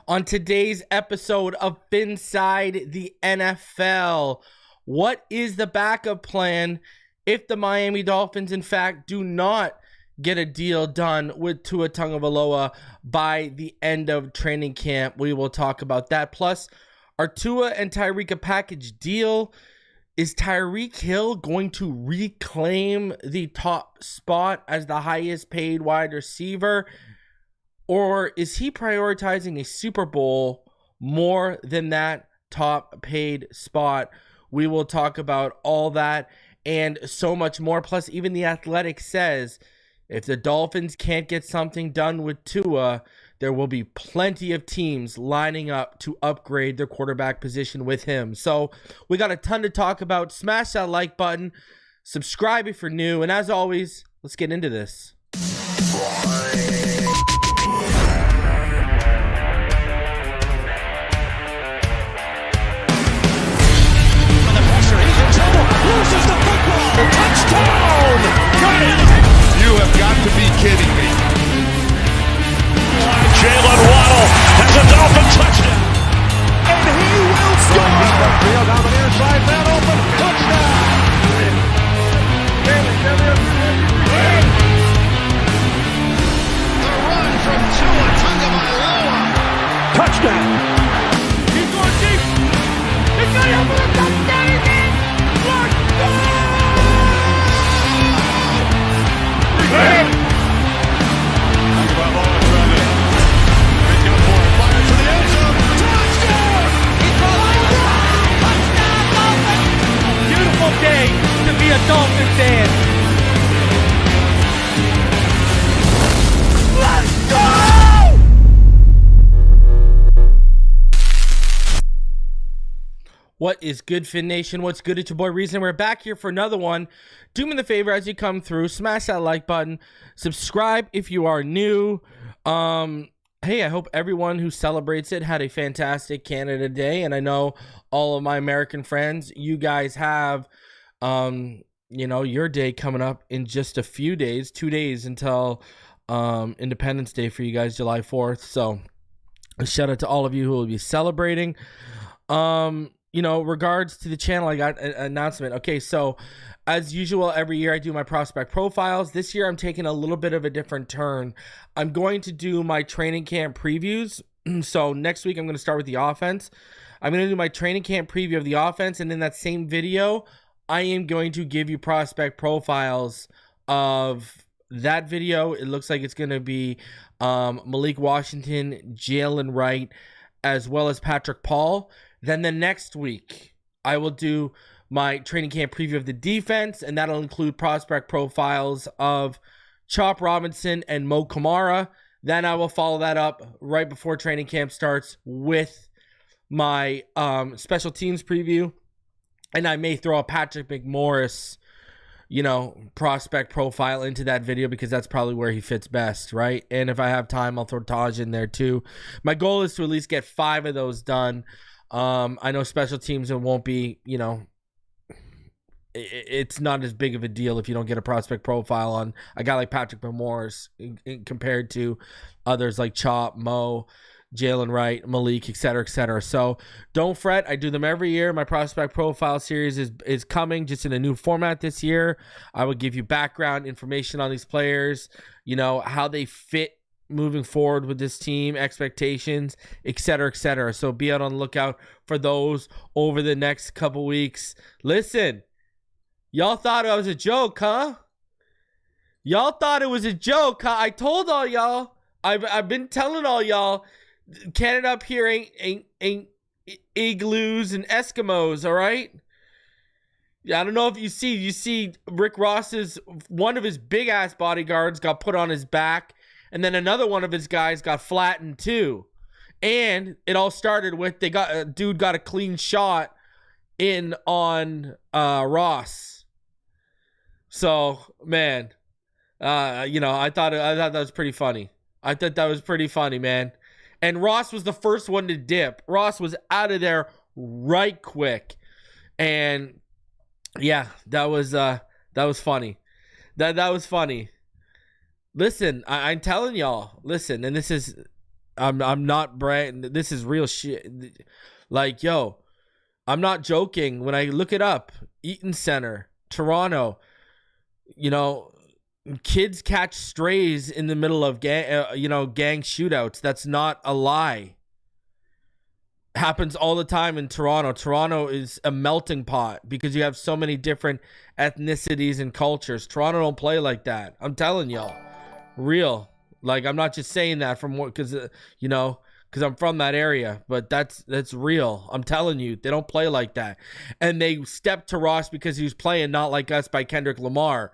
On today's episode of Phinsde The NFL, what is the backup plan if the Miami Dolphins, in fact, do not get a deal done with Tua Tagovailoa by the end of training camp? We will talk about that. Plus, are Tua and Tyreek a package deal? Is Tyreek Hill going to reclaim the top spot as the highest paid wide receiver? Or is he prioritizing a Super Bowl more than that top paid spot? We will talk about all that and so much more. Plus, even The Athletic says if the Dolphins can't get something done with Tua, there will be plenty of teams lining up to upgrade their quarterback position with him. So we got a ton to talk about. Smash that like button. Subscribe if you're new. And as always, let's get into this. Loses the football. Touchdown! Got it! You have got to be kidding me. Jalen Waddle has a Dolphin touchdown. And he will score! Field on the near side, man open. Touchdown! The run from Tua Tagovailoa. Touchdown! He's going deep. It's going over the touchdown again. Beautiful day to be a Dolphin fan. Let's go! What is good, Fin Nation? What's good? It's your boy Reason. We're back here for another one. Do me the favor as you come through, smash that like button, subscribe if you are new. Hey, I hope everyone who celebrates it had a fantastic Canada Day, and I know all of my American friends, you guys have, your day coming up in just a few days, 2 days until Independence Day for you guys, July 4th. So a shout out to all of you who will be celebrating. Regards to the channel, I got an announcement. Okay, so as usual, every year I do my prospect profiles. This year I'm taking a little bit of a different turn. I'm going to do my training camp previews. So next week I'm going to start with the offense. I'm going to do my training camp preview of the offense, and in that same video, I am going to give you prospect profiles of that video. It looks like it's going to be Malik Washington, Jalen Wright, as well as Patrick Paul. Then the next week, I will do my training camp preview of the defense, and that'll include prospect profiles of Chop Robinson and Mo Kamara. Then I will follow that up right before training camp starts with my special teams preview, and I may throw a Patrick McMorris, prospect profile into that video because that's probably where he fits best, right? And if I have time, I'll throw Taj in there too. My goal is to at least get 5 of those done. I know special teams, it won't be, it's not as big of a deal if you don't get a prospect profile on a guy like Patrick McMorris compared to others like Chop, Mo, Jalen Wright, Malik, et cetera, et cetera. So don't fret. I do them every year. My prospect profile series is coming just in a new format this year. I will give you background information on these players, how they fit moving forward with this team, expectations, et cetera, et cetera. So be out on the lookout for those over the next couple weeks. Listen, y'all thought it was a joke, huh? Y'all thought it was a joke, huh? I told all y'all. I've been telling all y'all, Canada up here ain't igloos and Eskimos, all right? Yeah, I don't know if you see Rick Ross's, one of his big ass bodyguards got put on his back. And then another one of his guys got flattened too. And it all started with a dude got a clean shot in on Ross. So, man, I thought that was pretty funny. I thought that was pretty funny, man. And Ross was the first one to dip. Ross was out of there right quick. And yeah, that was funny. That was funny. Listen, I'm telling y'all, listen, and this is I'm not bragging. This is real shit. Like, yo, I'm not joking. When I look it up, Eaton Center, Toronto, kids catch strays in the middle of gang shootouts. That's not a lie. Happens all the time in Toronto. Toronto is a melting pot because you have so many different ethnicities and cultures. Toronto don't play like that. I'm telling y'all, real. Like, I'm not just saying that from what, because I'm from that area, but that's real. I'm telling you, they don't play like that. And they stepped to Ross because he was playing Not Like Us by Kendrick Lamar.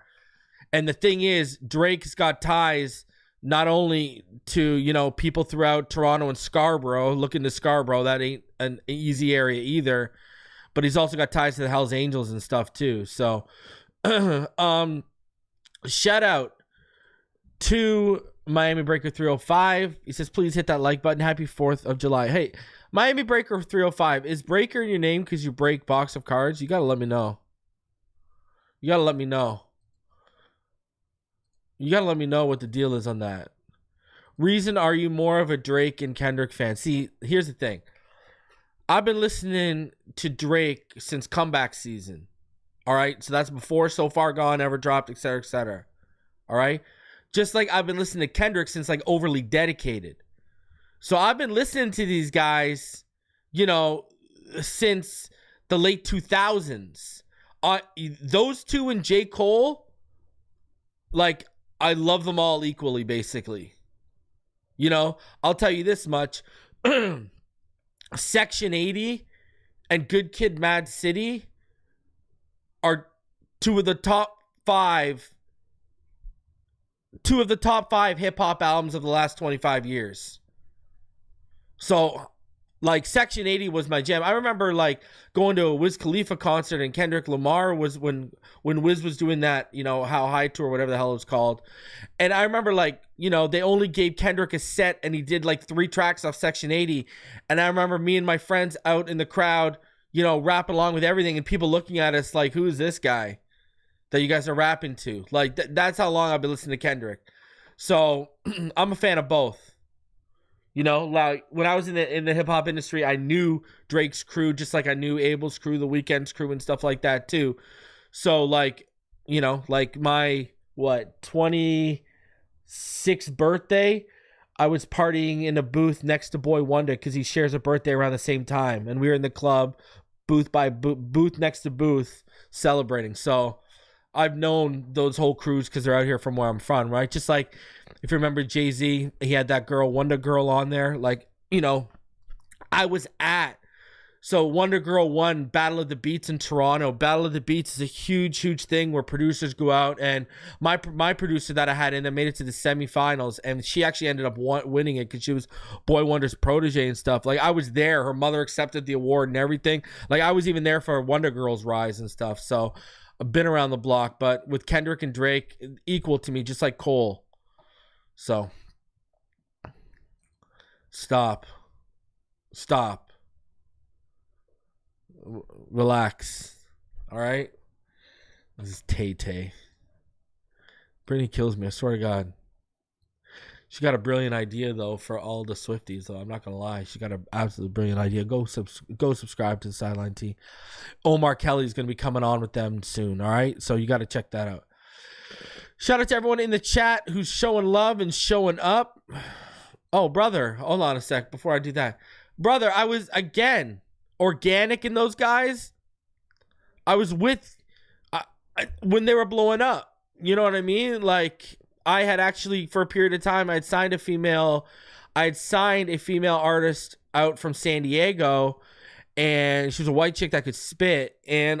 And the thing is, Drake's got ties not only to, people throughout Toronto and Scarborough. Look into Scarborough. That ain't an easy area either. But he's also got ties to the Hells Angels and stuff too. So, shout out to Miami Breaker 305. He says, please hit that like button. Happy 4th of July. Hey, Miami Breaker 305. Is Breaker in your name because you break box of cards? You got to let me know. You got to let me know. You got to let me know what the deal is on that. Reason, are you more of a Drake and Kendrick fan? See, here's the thing. I've been listening to Drake since comeback season. All right? So that's before So Far Gone ever dropped, etc., etc. All right? Just like I've been listening to Kendrick since like Overly Dedicated. So I've been listening to these guys, since the late 2000s. Those two and J. Cole, like, I love them all equally, basically. I'll tell you this much. Section 80 and Good Kid, Mad City are two of the top five hip-hop albums of the last 25 years. So, like, Section 80 was my jam. I remember, like, going to a Wiz Khalifa concert, and Kendrick Lamar was when Wiz was doing that, How High Tour, whatever the hell it was called. And I remember, like, they only gave Kendrick a set, and he did, like, 3 tracks off Section 80. And I remember me and my friends out in the crowd, rapping along with everything, and people looking at us like, who is this guy that you guys are rapping to? Like, that's how long I've been listening to Kendrick. So, I'm a fan of both. Like, when I was in the hip-hop industry, I knew Drake's crew just like I knew Abel's crew, The Weeknd's crew, and stuff like that too. So, like, like my 26th birthday, I was partying in a booth next to Boy Wonder because he shares a birthday around the same time, and we were in the club, booth by booth next to booth, celebrating. So I've known those whole crews because they're out here from where I'm from, right? Just like, if you remember Jay-Z, he had that girl, Wonder Girl, on there. Like, I was at. So Wonder Girl won Battle of the Beats in Toronto. Battle of the Beats is a huge, huge thing where producers go out. And my producer that I had in there made it to the semifinals. And she actually ended up winning it because she was Boy Wonder's protege and stuff. Like, I was there. Her mother accepted the award and everything. Like, I was even there for Wonder Girl's rise and stuff. So I've been around the block. But with Kendrick and Drake, equal to me, just like Cole. So, stop. Relax. All right? This is Tay-Tay. Brittany kills me, I swear to God. She got a brilliant idea, though, for all the Swifties, though. I'm not going to lie. She got an absolutely brilliant idea. Go subscribe to the Sideline T. Omar Kelly's going to be coming on with them soon, all right? So, you got to check that out. Shout out to everyone in the chat who's showing love and showing up. Oh, brother. Hold on a sec before I do that. Brother, I was, again, organic in those guys. I was with, when they were blowing up. You know what I mean? Like, I had actually, for a period of time, I had signed a female artist out from San Diego. And she was a white chick that could spit, and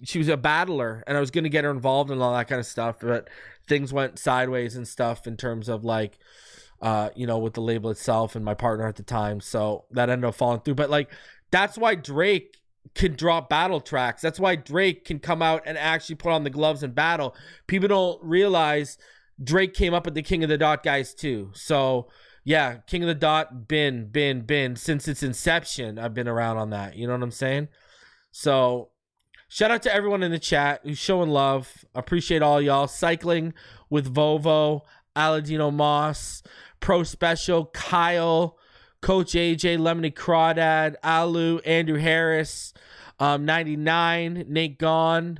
she was a battler, and I was going to get her involved in all that kind of stuff, but things went sideways and stuff in terms of, like, with the label itself and my partner at the time, so that ended up falling through. But, like, that's why Drake can drop battle tracks. That's why Drake can come out and actually put on the gloves and battle. People don't realize Drake came up with the King of the Dot guys, too. So, yeah, King of the Dot, been since its inception. I've been around on that. You know what I'm saying? So, shout out to everyone in the chat who's showing love. Appreciate all y'all. Cycling with Vovo, Aladino Moss, Pro Special, Kyle, Coach AJ, Lemony Crawdad, Alu, Andrew Harris, 99, Nate Gahn,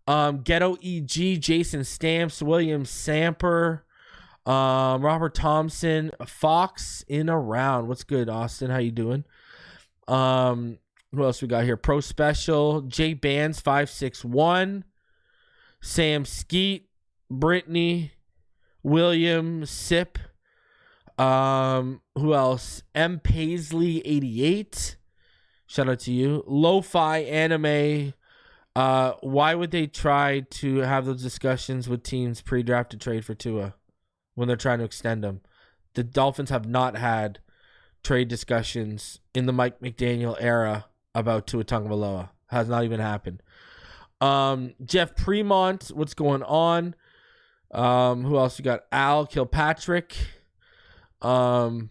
Ghetto EG, Jason Stamps, William Samper, Robert Thompson, Fox in a round. What's good, Austin? How you doing? Who else we got here? Pro Special, Jay Bands 561, Sam Skeet, Brittany, William Sip, who else? M Paisley 88. Shout out to you. Lo-Fi Anime. Why would they try to have those discussions with teams pre-draft to trade for Tua when they're trying to extend them? The Dolphins have not had trade discussions in the Mike McDaniel era about Tua Tagovailoa. Has not even happened. Jeff Premont, what's going on? Who else we got? Al Kilpatrick. Tom,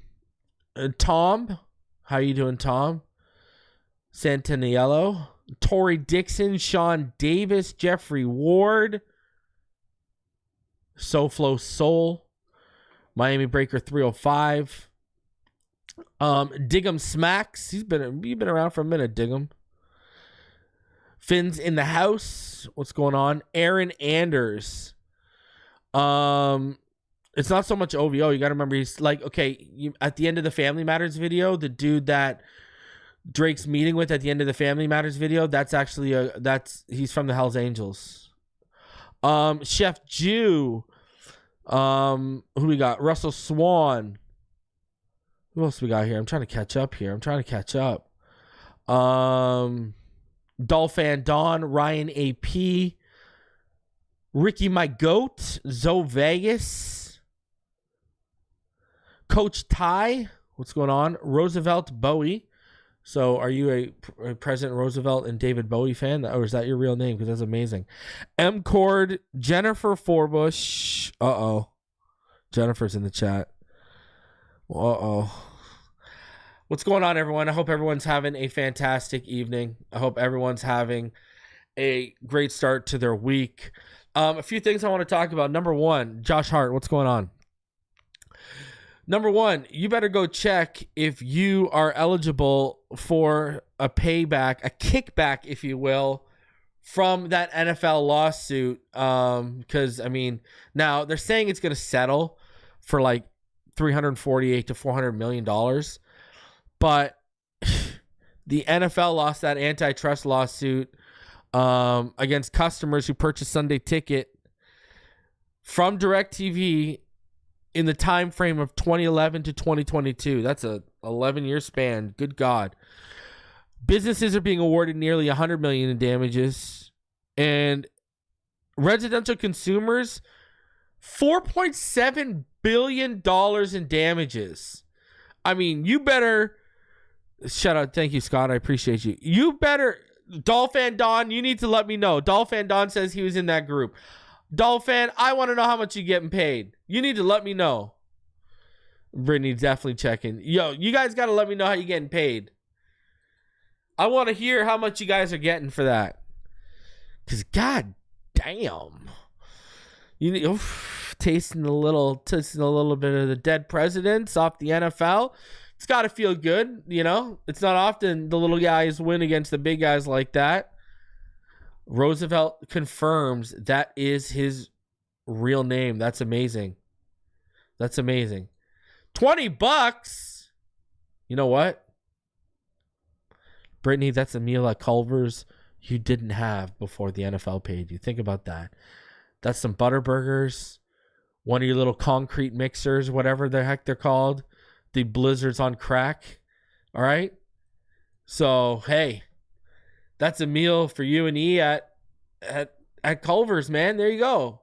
how you doing, Tom? Santaniello, Torrey Dixon, Sean Davis, Jeffrey Ward, SoFlo Soul, Miami Breaker 305, Diggum Smacks. You've been around for a minute, Diggum. Finn's in the house. What's going on? Aaron Anders. It's not so much OVO. You got to remember, he's like, okay, at the end of the Family Matters video, the dude that Drake's meeting with at the end of the Family Matters video, that's actually he's from the Hells Angels. Chef Jew. Who we got? Russell Swan. Who else we got here? I'm trying to catch up here. Dolphin Don, Ryan AP, Ricky My Goat, Zoe Vegas, Coach Ty. What's going on? Roosevelt Bowie. So are you a President Roosevelt and David Bowie fan? Or is that your real name? Because that's amazing. M. Cord, Jennifer Forbush. Jennifer's in the chat. What's going on, everyone? I hope everyone's having a fantastic evening. I hope everyone's having a great start to their week. A few things I want to talk about. Number one, Josh Hart, what's going on? Number one, you better go check if you are eligible for a payback, a kickback, if you will, from that NFL lawsuit. Because, I mean, now they're saying it's going to settle for like $348 to $400 million. But the NFL lost that antitrust lawsuit against customers who purchased Sunday Ticket from DirecTV in the time frame of 2011 to 2022. That's a 11-year span. Good God. Businesses are being awarded nearly $100 million in damages, and residential consumers $4.7 billion in damages. I mean, you better shout out. Thank you, Scott. I appreciate you. You better, Dolphin Don, you need to let me know. Dolphin Don says he was in that group. Dolphin, I want to know how much you're getting paid. You need to let me know. Brittany's definitely checking. Yo, you guys got to let me know how you're getting paid. I want to hear how much you guys are getting for that. Because, god damn. You need, tasting a little bit of the dead presidents off the NFL. It's got to feel good, you know? It's not often the little guys win against the big guys like that. Roosevelt confirms that is his real name. That's amazing. That's amazing. $20. You know what? Brittany, that's a meal at Culver's you didn't have before the NFL paid you. Think about that. That's some butter burgers, one of your little concrete mixers, whatever the heck they're called, the blizzards on crack. All right? So, hey, that's a meal for you and E at Culver's, man. There you go.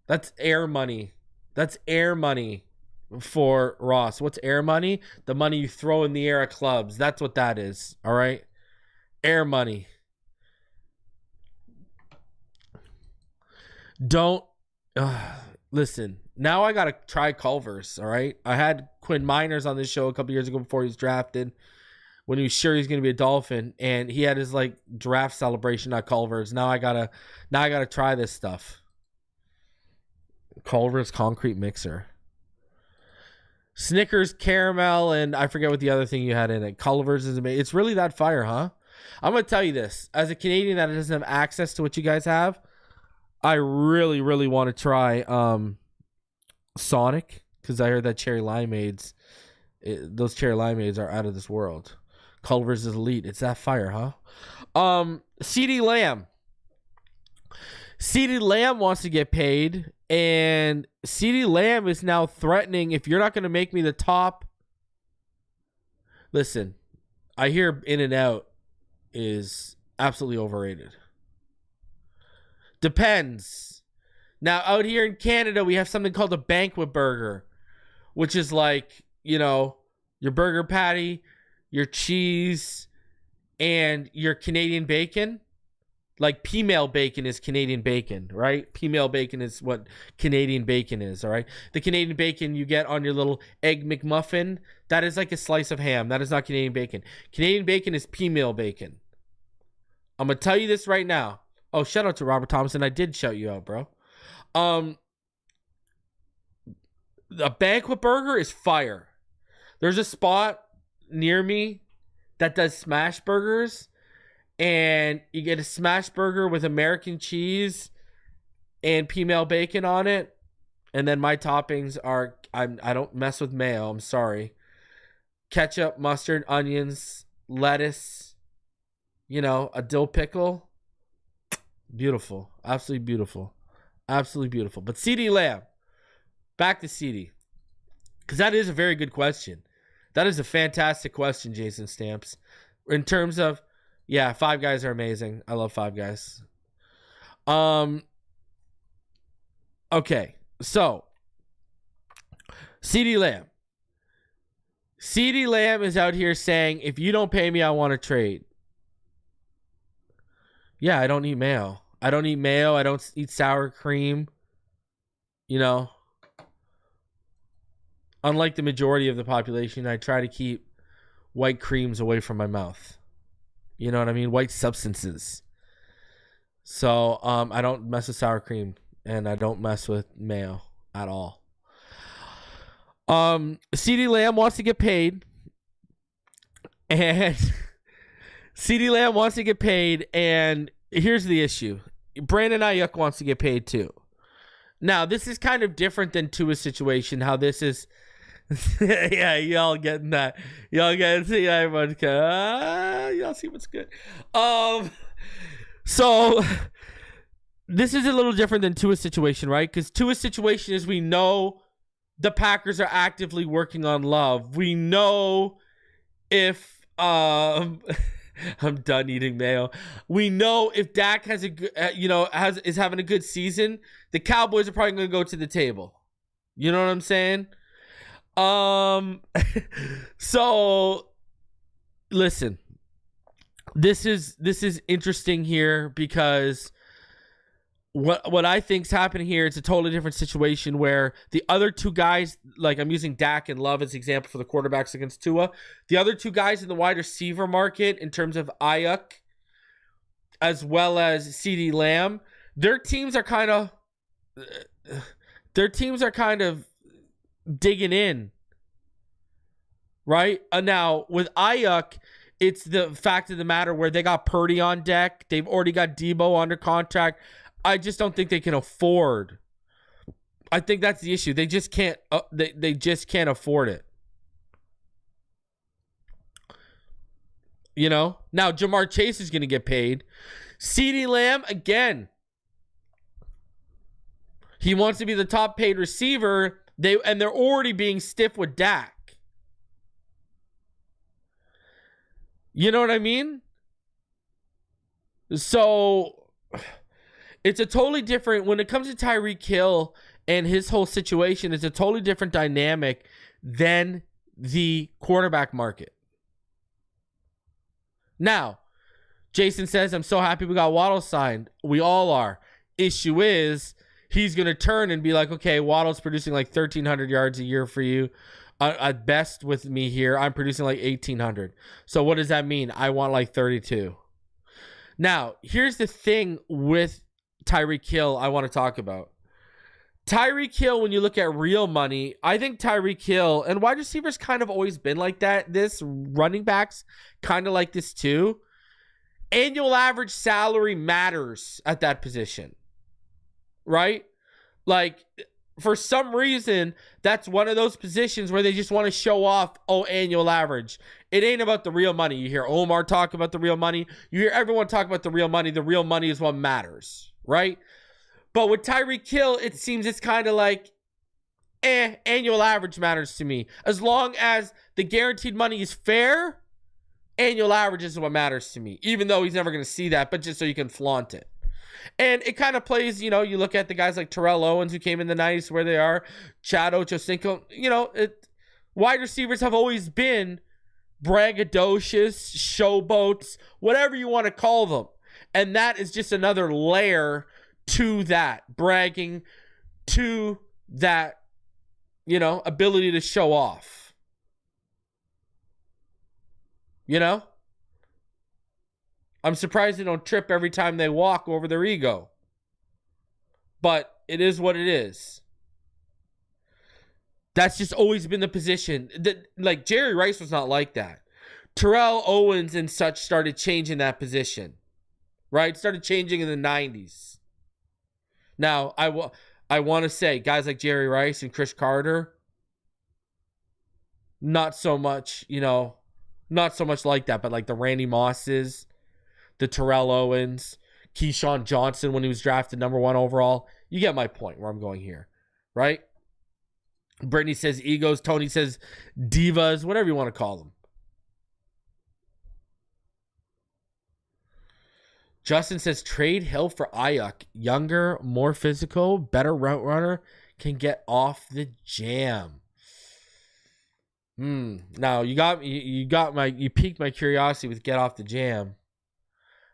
That's air money. That's air money for Ross. What's air money? The money you throw in the air at clubs. That's what that is. All right? Air money. Don't listen. Now I gotta try Culver's. All right. I had Quinn Miners on this show a couple years ago before he was drafted. when he was sure he's going to be a Dolphin, and he had his like draft celebration at Culver's. Now I gotta try this stuff. Culver's concrete mixer. Snickers, caramel, and I forget what the other thing you had in it. Culver's is amazing. It's really that fire, huh? I'm going to tell you this. As a Canadian that doesn't have access to what you guys have, I really, really want to try Sonic, because I heard that cherry limeades, those cherry limeades are out of this world. Culver's is elite. It's that fire, huh? CeeDee Lamb. CeeDee Lamb wants to get paid, and CeeDee Lamb is now threatening, if you're not going to make me the top. Listen, I hear In-N-Out is absolutely overrated. Depends. Now, out here in Canada, we have something called a banquet burger, which is like, you know, your burger patty, your cheese, and your Canadian bacon. Like female bacon is Canadian bacon, right? Female bacon is what Canadian bacon is, all right? The Canadian bacon you get on your little Egg McMuffin, that is like a slice of ham. That is not Canadian bacon. Canadian bacon is female bacon. I'm going to tell you this right now. Oh, shout out to Robert Thompson. I did shout you out, bro. A banquet burger is fire. There's a spot near me that does smash burgers, and you get a smash burger with American cheese and female bacon on it, and then my toppings are I don't mess with mayo. I'm sorry. Ketchup, mustard, onions, lettuce, you know, a dill pickle. Beautiful. Absolutely beautiful. Absolutely beautiful. But CeeDee Lamb, back to CeeDee, because that is a very good question. That is a fantastic question, Jason Stamps. In terms of, yeah, Five Guys are amazing. I love Five Guys. Okay, so CeeDee Lamb. CeeDee Lamb is out here saying, if you don't pay me, I want to trade. Yeah, I don't eat mayo. I don't eat mayo. I don't eat sour cream. You know, unlike the majority of the population, I try to keep white creams away from my mouth. You know what I mean? White substances. So I don't mess with sour cream, and I don't mess with mayo at all. CeeDee Lamb wants to get paid, and CeeDee Lamb wants to get paid, and here's the issue. Brandon Ayuk wants to get paid too. Now, this is kind of different than Tua's situation, how this is... yeah, y'all getting that. Y'all getting see everyone's y'all see what's good. So this is a little different than Tua's situation, right? Because Tua's situation is, we know the Packers are actively working on Love. We know if I'm done eating mayo. We know if Dak has a good, is having a good season, the Cowboys are probably going to go to the table. You know what I'm saying? So listen, this is interesting here, because what I think's happening here, it's a totally different situation where the other two guys, like I'm using Dak and Love as example for the quarterbacks against Tua. The other two guys in the wide receiver market, in terms of Ayuk as well as CeeDee Lamb, their teams are kind of digging in, right? Now with Ayuk, it's the fact of the matter where they got Purdy on deck. They've already got Debo under contract. I just don't think they can afford. I think that's the issue. They just can't. They just can't afford it. You know. Now Jamar Chase is going to get paid. CeeDee Lamb again. He wants to be the top paid receiver. They're already being stiff with Dak. You know what I mean? So it's a totally different, when it comes to Tyreek Hill and his whole situation, it's a totally different dynamic than the quarterback market. Now, Jason says, I'm so happy we got Waddle signed. We all are. Issue is, he's going to turn and be like, okay, Waddle's producing like 1,300 yards a year for you. At best with me here, I'm producing like 1,800. So what does that mean? I want like 32. Now, here's the thing with Tyreek Hill I want to talk about. Tyreek Hill, when you look at real money, I think Tyreek Hill, and wide receivers kind of always been like that. This running backs kind of like this too. Annual average salary matters at that position, right? Like, for some reason, that's one of those positions where they just want to show off, annual average. It ain't about the real money. You hear Omar talk about the real money. You hear everyone talk about the real money. The real money is what matters, right? But with Tyreek Hill, it seems it's kind of like, annual average matters to me. As long as the guaranteed money is fair, annual average is what matters to me. Even though he's never going to see that, but just so you can flaunt it. And it kind of plays, you look at the guys like Terrell Owens who came in the 90s where they are, Chad Ochocinco, wide receivers have always been braggadocious, showboats, whatever you want to call them. And that is just another layer to that, bragging, to that, ability to show off. I'm surprised they don't trip every time they walk over their ego. But it is what it is. That's just always been the position. Like, Jerry Rice was not like that. Terrell Owens and such started changing that position. Right? Started changing in the 90s. Now, I want to say, guys like Jerry Rice and Chris Carter, not so much, not so much like that, but like the Randy Mosses, the Terrell Owens, Keyshawn Johnson when he was drafted number 1 overall. You get my point where I'm going here, right? Brittany says egos. Tony says divas, whatever you want to call them. Justin says trade Hill for Ayuk. Younger, more physical, better route runner, can get off the jam. Now you piqued my curiosity with get off the jam.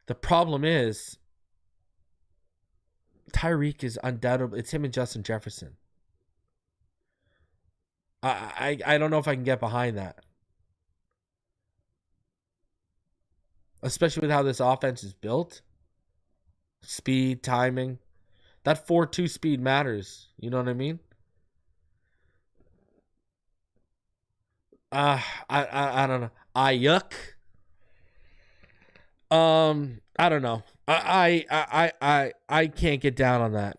The problem is Tyreek is undoubtedly, it's him and Justin Jefferson. I don't know if I can get behind that. Especially with how this offense is built. Speed, timing. That 4-2 speed matters. You know what I mean? I don't know. Ayuk. I don't know. I can't get down on that.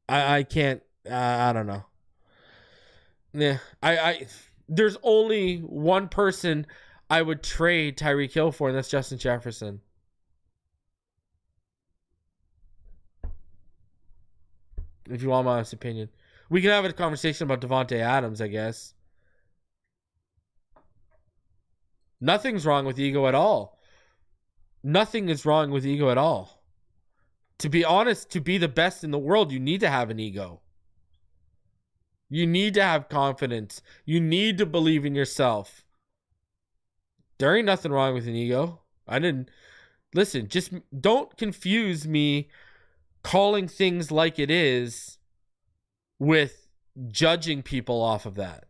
I can't. I don't know. Yeah. There's only one person I would trade Tyreek Hill for, and that's Justin Jefferson. If you want my honest opinion. We can have a conversation about Devontae Adams, I guess. Nothing's wrong with ego at all. Nothing is wrong with ego at all. To be honest, to be the best in the world, you need to have an ego. You need to have confidence. You need to believe in yourself. There ain't nothing wrong with an ego. Listen, just don't confuse me calling things like it is with judging people off of that.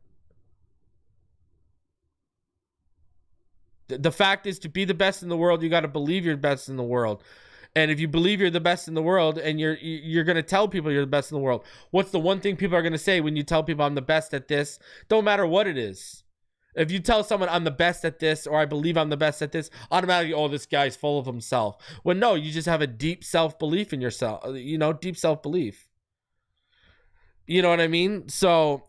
The fact is, to be the best in the world, you got to believe you're the best in the world. And if you believe you're the best in the world and you're going to tell people you're the best in the world, what's the one thing people are going to say when you tell people I'm the best at this? Don't matter what it is. If you tell someone I'm the best at this, or I believe I'm the best at this, automatically, this guy's full of himself. Well, no, you just have a deep self-belief in yourself, deep self-belief. You know what I mean? So,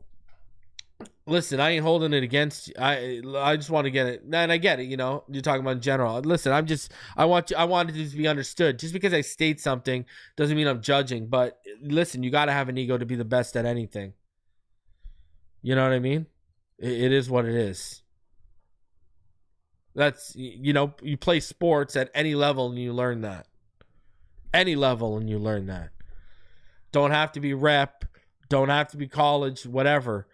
listen, I ain't holding it against you. I just want to get it. And I get it, you're talking about in general. Listen, I want it to be understood. Just because I state something doesn't mean I'm judging. But listen, you got to have an ego to be the best at anything. You know what I mean? It is what it is. That's, you play sports at any level and you learn that. Any level and you learn that. Don't have to be rep. Don't have to be college, whatever.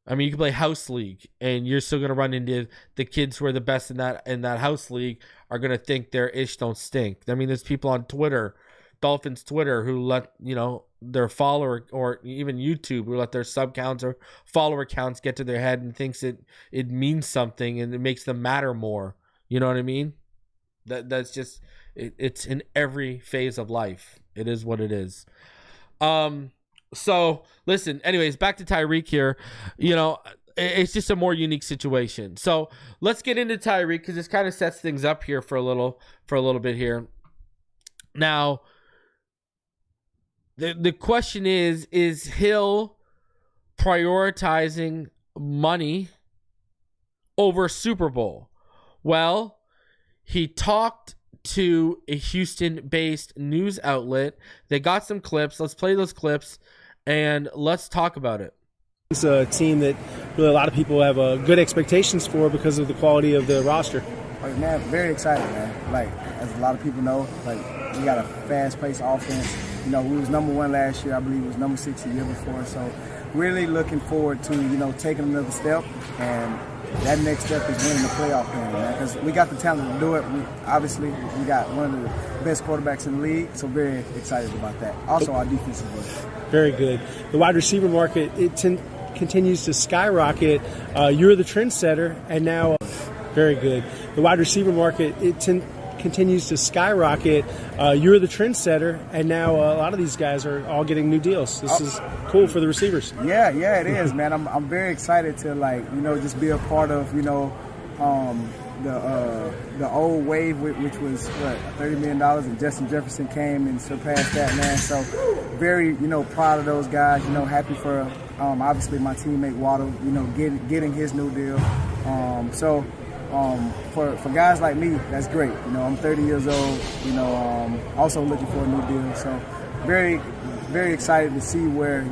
I mean, you can play house league and you're still going to run into the kids who are the best in that house league are going to think their ish don't stink. I mean, there's people on Twitter Dolphins Twitter who let, their follower, or even YouTube, who let their sub counts or follower counts get to their head and thinks it means something and it makes them matter more. You know what I mean? That's just it's in every phase of life. It is what it is. So listen, anyways, back to Tyreek here. It's just a more unique situation. So let's get into Tyreek, because this kind of sets things up here for a little bit here. Now, the question is Hill prioritizing money over Super Bowl? Well, he talked to a Houston-based news outlet. They got some clips. Let's play those clips and let's talk about it. It's a team that really a lot of people have good expectations for because of the quality of the roster. Man, very excited, man. Like, as a lot of people know, like, we got a fast-paced offense. We was number 1 last year. I believe it was number 6 the year before. So really looking forward to, taking another step. And that next step is winning the playoff game, man, because we got the talent to do it. We got one of the best quarterbacks in the league, so very excited about that. Also, our defense is good. Very good. The wide receiver market, continues to skyrocket. You're the trendsetter, and now very good. The wide receiver market, continues to skyrocket. You're the trendsetter, and now a lot of these guys are all getting new deals. This is cool for the receivers. Yeah, it is, man. I'm very excited to just be a part of the old wave, which was $30 million, and Justin Jefferson came and surpassed that, man. So very proud of those guys. Happy for obviously my teammate Waddle, getting his new deal. For guys like me, that's great. I'm 30 years old. Also looking for a new deal. So very, very excited to see where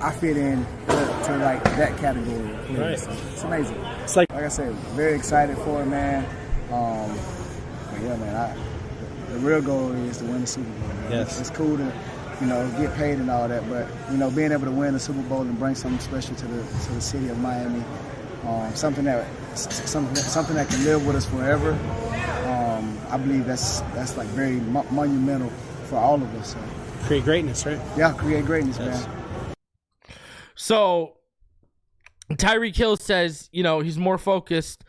I fit in to like that category of players. Right. So it's amazing. It's like I said, very excited for it, man. But yeah, man. The real goal is to win the Super Bowl. Man. Yes. It's cool to get paid and all that, but being able to win the Super Bowl and bring something special to the city of Miami. Something that can live with us forever. I believe that's like very monumental for all of us. So. Create greatness, right? Yeah, create greatness, yes. Man. So Tyreek Hill says, he's more focused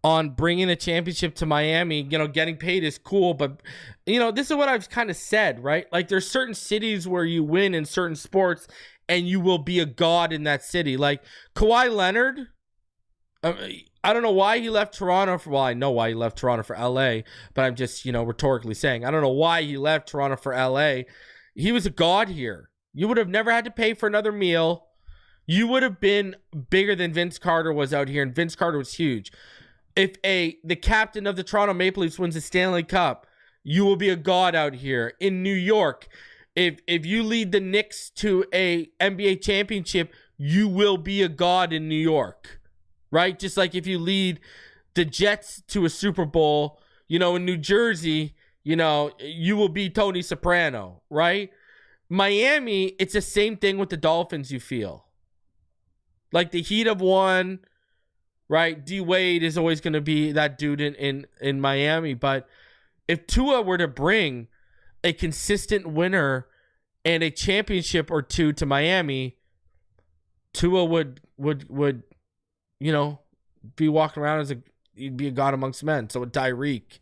on bringing a championship to Miami. Getting paid is cool, but this is what I've kind of said, right? Like, there's certain cities where you win in certain sports and you will be a god in that city. Like Kawhi Leonard. I don't know why he left Toronto I know why he left Toronto for LA, but I'm just, rhetorically saying, I don't know why he left Toronto for LA. He was a god here. You would have never had to pay for another meal. You would have been bigger than Vince Carter was out here, and Vince Carter was huge. If the captain of the Toronto Maple Leafs wins the Stanley Cup, you will be a god out here. In New York, if you lead the Knicks to a NBA championship, you will be a god in New York. Right? Just like if you lead the Jets to a Super Bowl, in New Jersey, you will be Tony Soprano, right? Miami, it's the same thing with the Dolphins, you feel. Like the Heat have won, right? D Wade is always going to be that dude in Miami. But if Tua were to bring a consistent winner and a championship or two to Miami, Tua would be walking around he'd be a god amongst men. So would Tyreek.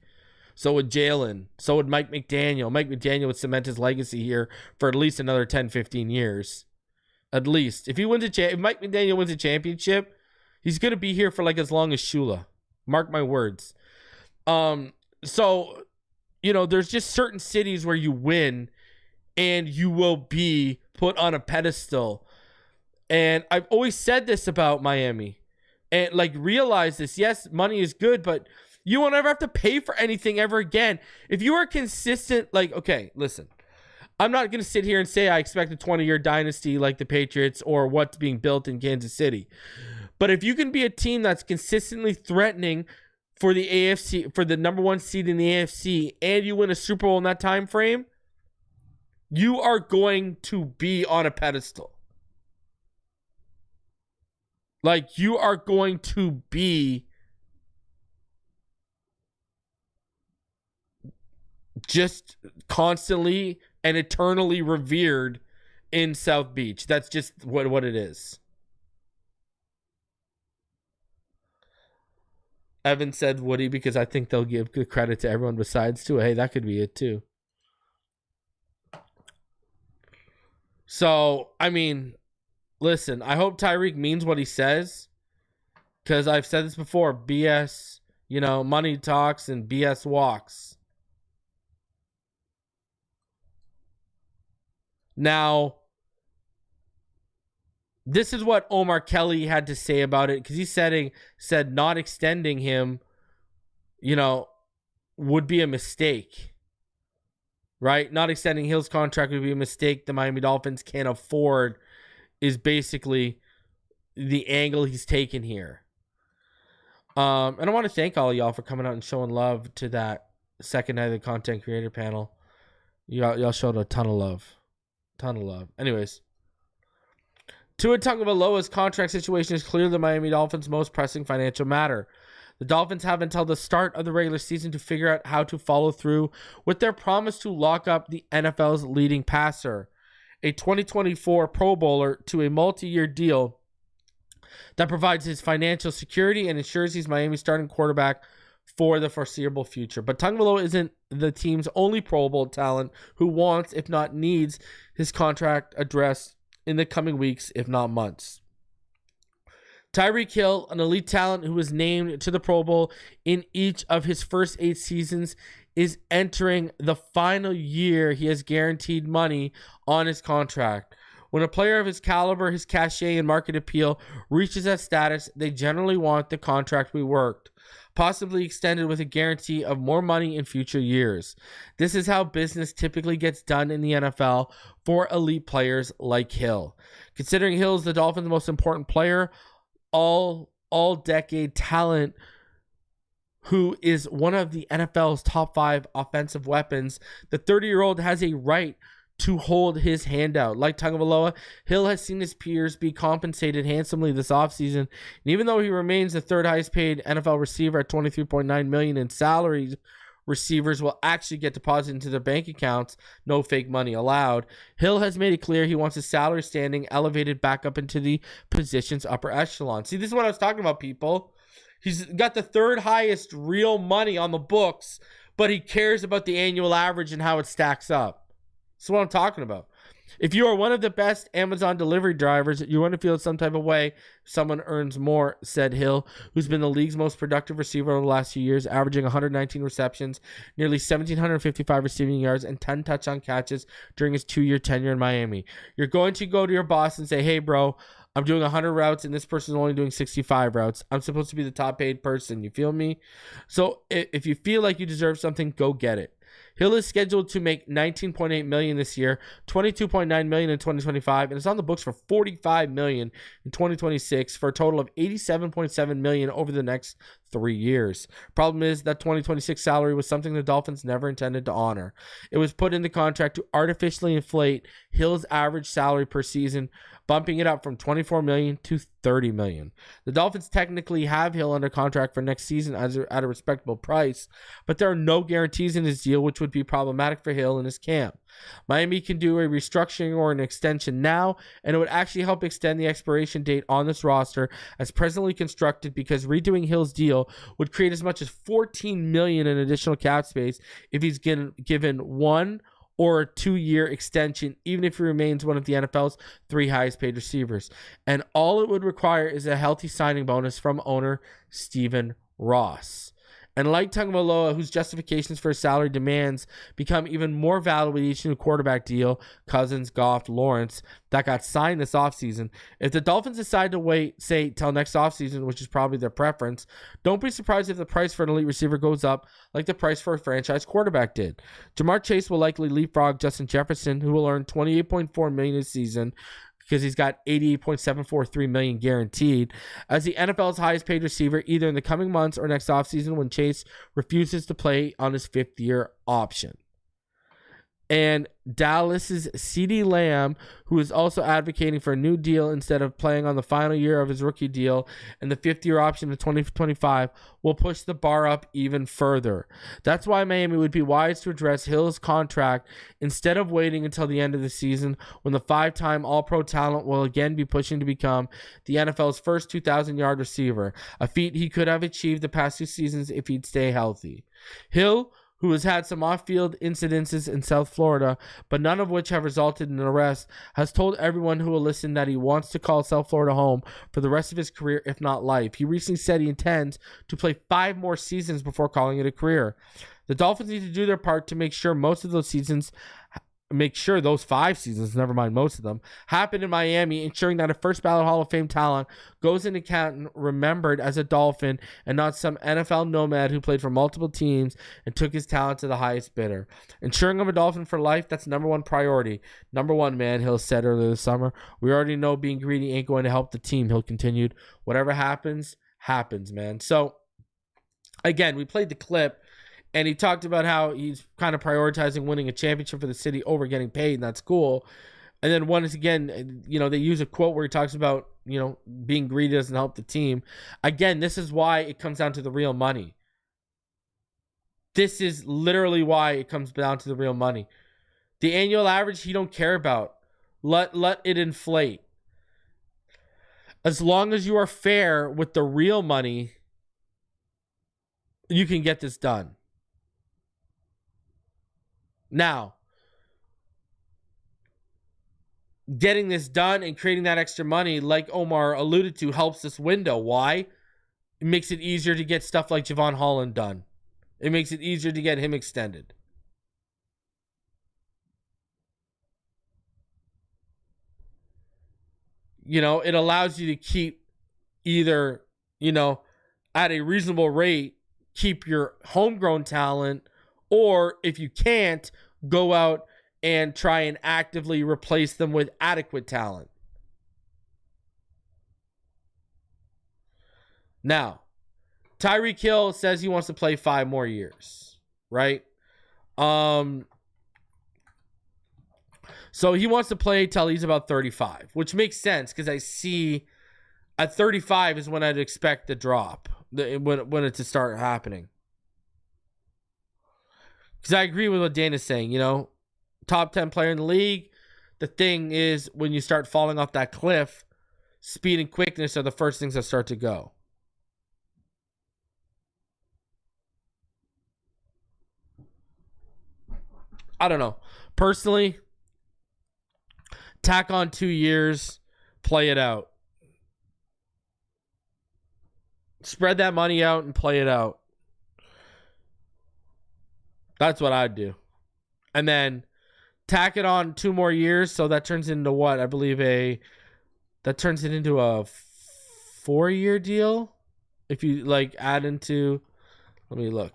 So would Jalen. So would Mike McDaniel. Mike McDaniel would cement his legacy here for at least another 10, 15 years. At least. If Mike McDaniel wins a championship, he's going to be here for like as long as Shula. Mark my words. So, there's just certain cities where you win and you will be put on a pedestal. And I've always said this about Miami. And realize this. Yes, money is good, but you won't ever have to pay for anything ever again. If you are consistent, okay, listen. I'm not going to sit here and say I expect a 20-year dynasty like the Patriots or what's being built in Kansas City. But if you can be a team that's consistently threatening for the AFC, for the number 1 seed in the AFC, and you win a Super Bowl in that time frame, you are going to be on a pedestal. You are going to be just constantly and eternally revered in South Beach. That's just what it is. Evan said Woody because I think they'll give good credit to everyone besides Tua. Hey, that could be it too. So, I mean, listen, I hope Tyreek means what he says, because I've said this before, BS, money talks and BS walks. Now, this is what Omar Kelly had to say about it, because he said not extending him, would be a mistake. Right? Not extending Hill's contract would be a mistake the Miami Dolphins can't afford, is basically the angle he's taken here. And I want to thank all of y'all for coming out and showing love to that second night of the content creator panel. Y'all showed a ton of love. Anyways. Tua Tagovailoa's contract situation is clearly the Miami Dolphins' most pressing financial matter. The Dolphins have until the start of the regular season to figure out how to follow through with their promise to lock up the NFL's leading passer, a 2024 Pro Bowler, to a multi-year deal that provides his financial security and ensures he's Miami's starting quarterback for the foreseeable future. But Tagovailoa isn't the team's only Pro Bowl talent who wants, if not needs, his contract addressed in the coming weeks, if not months. Tyreek Hill, an elite talent who was named to the Pro Bowl in each of his first 8 seasons, is entering the final year he has guaranteed money on his contract. When a player of his caliber, his cachet, and market appeal reaches that status, they generally want the contract reworked, possibly extended with a guarantee of more money in future years. This is how business typically gets done in the NFL for elite players like Hill. Considering Hill is the Dolphins' most important player, all-decade talent who is one of the NFL's top 5 offensive weapons, the 30-year-old has a right to hold his hand out. Like Tagovailoa, Hill has seen his peers be compensated handsomely this offseason, and even though he remains the third highest paid NFL receiver at $23.9 million in salaries, receivers will actually get deposited into their bank accounts, no fake money allowed. Hill has made it clear he wants his salary standing elevated back up into the position's upper echelon. See, this is what I was talking about, people. He's got the third highest real money on the books, but he cares about the annual average and how it stacks up. That's what I'm talking about. If you are one of the best Amazon delivery drivers, you want to feel some type of way if someone earns more, said Hill, who's been the league's most productive receiver over the last few years, averaging 119 receptions, nearly 1,755 receiving yards, and 10 touchdown catches during his 2-year tenure in Miami. You're going to go to your boss and say, hey, bro, I'm doing 100 routes and this person's only doing 65 routes. I'm supposed to be the top paid person. You feel me? So if you feel like you deserve something, go get it. Hill is scheduled to make $19.8 million this year, $22.9 million in 2025, and is on the books for $45 million in 2026 for a total of $87.7 million over the next 3 years. Problem is that 2026 salary was something the Dolphins never intended to honor. It was put in the contract to artificially inflate Hill's average salary per season, bumping it up from $24 million to $30 million. The Dolphins technically have Hill under contract for next season at a respectable price, but there are no guarantees in his deal, which would be problematic for Hill and his camp. Miami can do a restructuring or an extension now, and it would actually help extend the expiration date on this roster as presently constructed, because redoing Hill's deal would create as much as $14 million in additional cap space if he's given 1 or a 2-year extension, even if he remains one of the NFL's 3 highest paid receivers. And all it would require is a healthy signing bonus from owner Stephen Ross. And like Tagovailoa, whose justifications for his salary demands become even more valuable with each new quarterback deal, Cousins, Goff, Lawrence, that got signed this offseason, if the Dolphins decide to wait, say, till next offseason, which is probably their preference, don't be surprised if the price for an elite receiver goes up like the price for a franchise quarterback did. Jamar Chase will likely leapfrog Justin Jefferson, who will earn $28.4 million this season, because he's got $88.743 million guaranteed, as the NFL's highest paid receiver either in the coming months or next offseason when Chase refuses to play on his 5th-year option. And Dallas's CeeDee Lamb, who is also advocating for a new deal instead of playing on the final year of his rookie deal and the fifth-year option in 2025, will push the bar up even further. That's why Miami would be wise to address Hill's contract instead of waiting until the end of the season, when the five-time All-Pro talent will again be pushing to become the NFL's first 2,000-yard receiver, a feat he could have achieved the past 2 seasons if he'd stay healthy. Hill, who has had some off-field incidences in South Florida, but none of which have resulted in an arrest, has told everyone who will listen that he wants to call South Florida home for the rest of his career, if not life. He recently said he intends to play 5 more seasons before calling it a career. The Dolphins need to do their part to make sure those 5 seasons, never mind most of them, happen in Miami, ensuring that a first ballot Hall of Fame talent goes into account remembered as a Dolphin and not some NFL nomad who played for multiple teams and took his talent to the highest bidder. Ensuring I'm a Dolphin for life, that's number one priority. Number one, man, Hill said earlier this summer. We already know being greedy ain't going to help the team, Hill continued. Whatever happens, man. So, again, we played the clip. And he talked about how he's kind of prioritizing winning a championship for the city over getting paid, and that's cool. And then once again, they use a quote where he talks about, being greedy doesn't help the team. Again, this is why it comes down to the real money. This is literally why it comes down to the real money. The annual average he don't care about. Let it inflate. As long as you are fair with the real money, you can get this done. Now, getting this done and creating that extra money, like Omar alluded to, helps this window. Why? It makes it easier to get stuff like Javon Holland done. It makes it easier to get him extended. It allows you to keep either, at a reasonable rate, keep your homegrown talent, or if you can't, go out and try and actively replace them with adequate talent. Now, Tyreek Hill says he wants to play 5 more years, right? So he wants to play till he's about 35, which makes sense because I see at 35 is when I'd expect the drop, when it to start happening. Because I agree with what Dana's saying, top 10 player in the league. The thing is, when you start falling off that cliff, speed and quickness are the first things that start to go. I don't know. Personally, tack on 2 years, play it out. Spread that money out and play it out. That's what I'd do. And then tack it on 2 more years. So that turns into what? I believe that turns it into a 4-year deal. If you add into, let me look.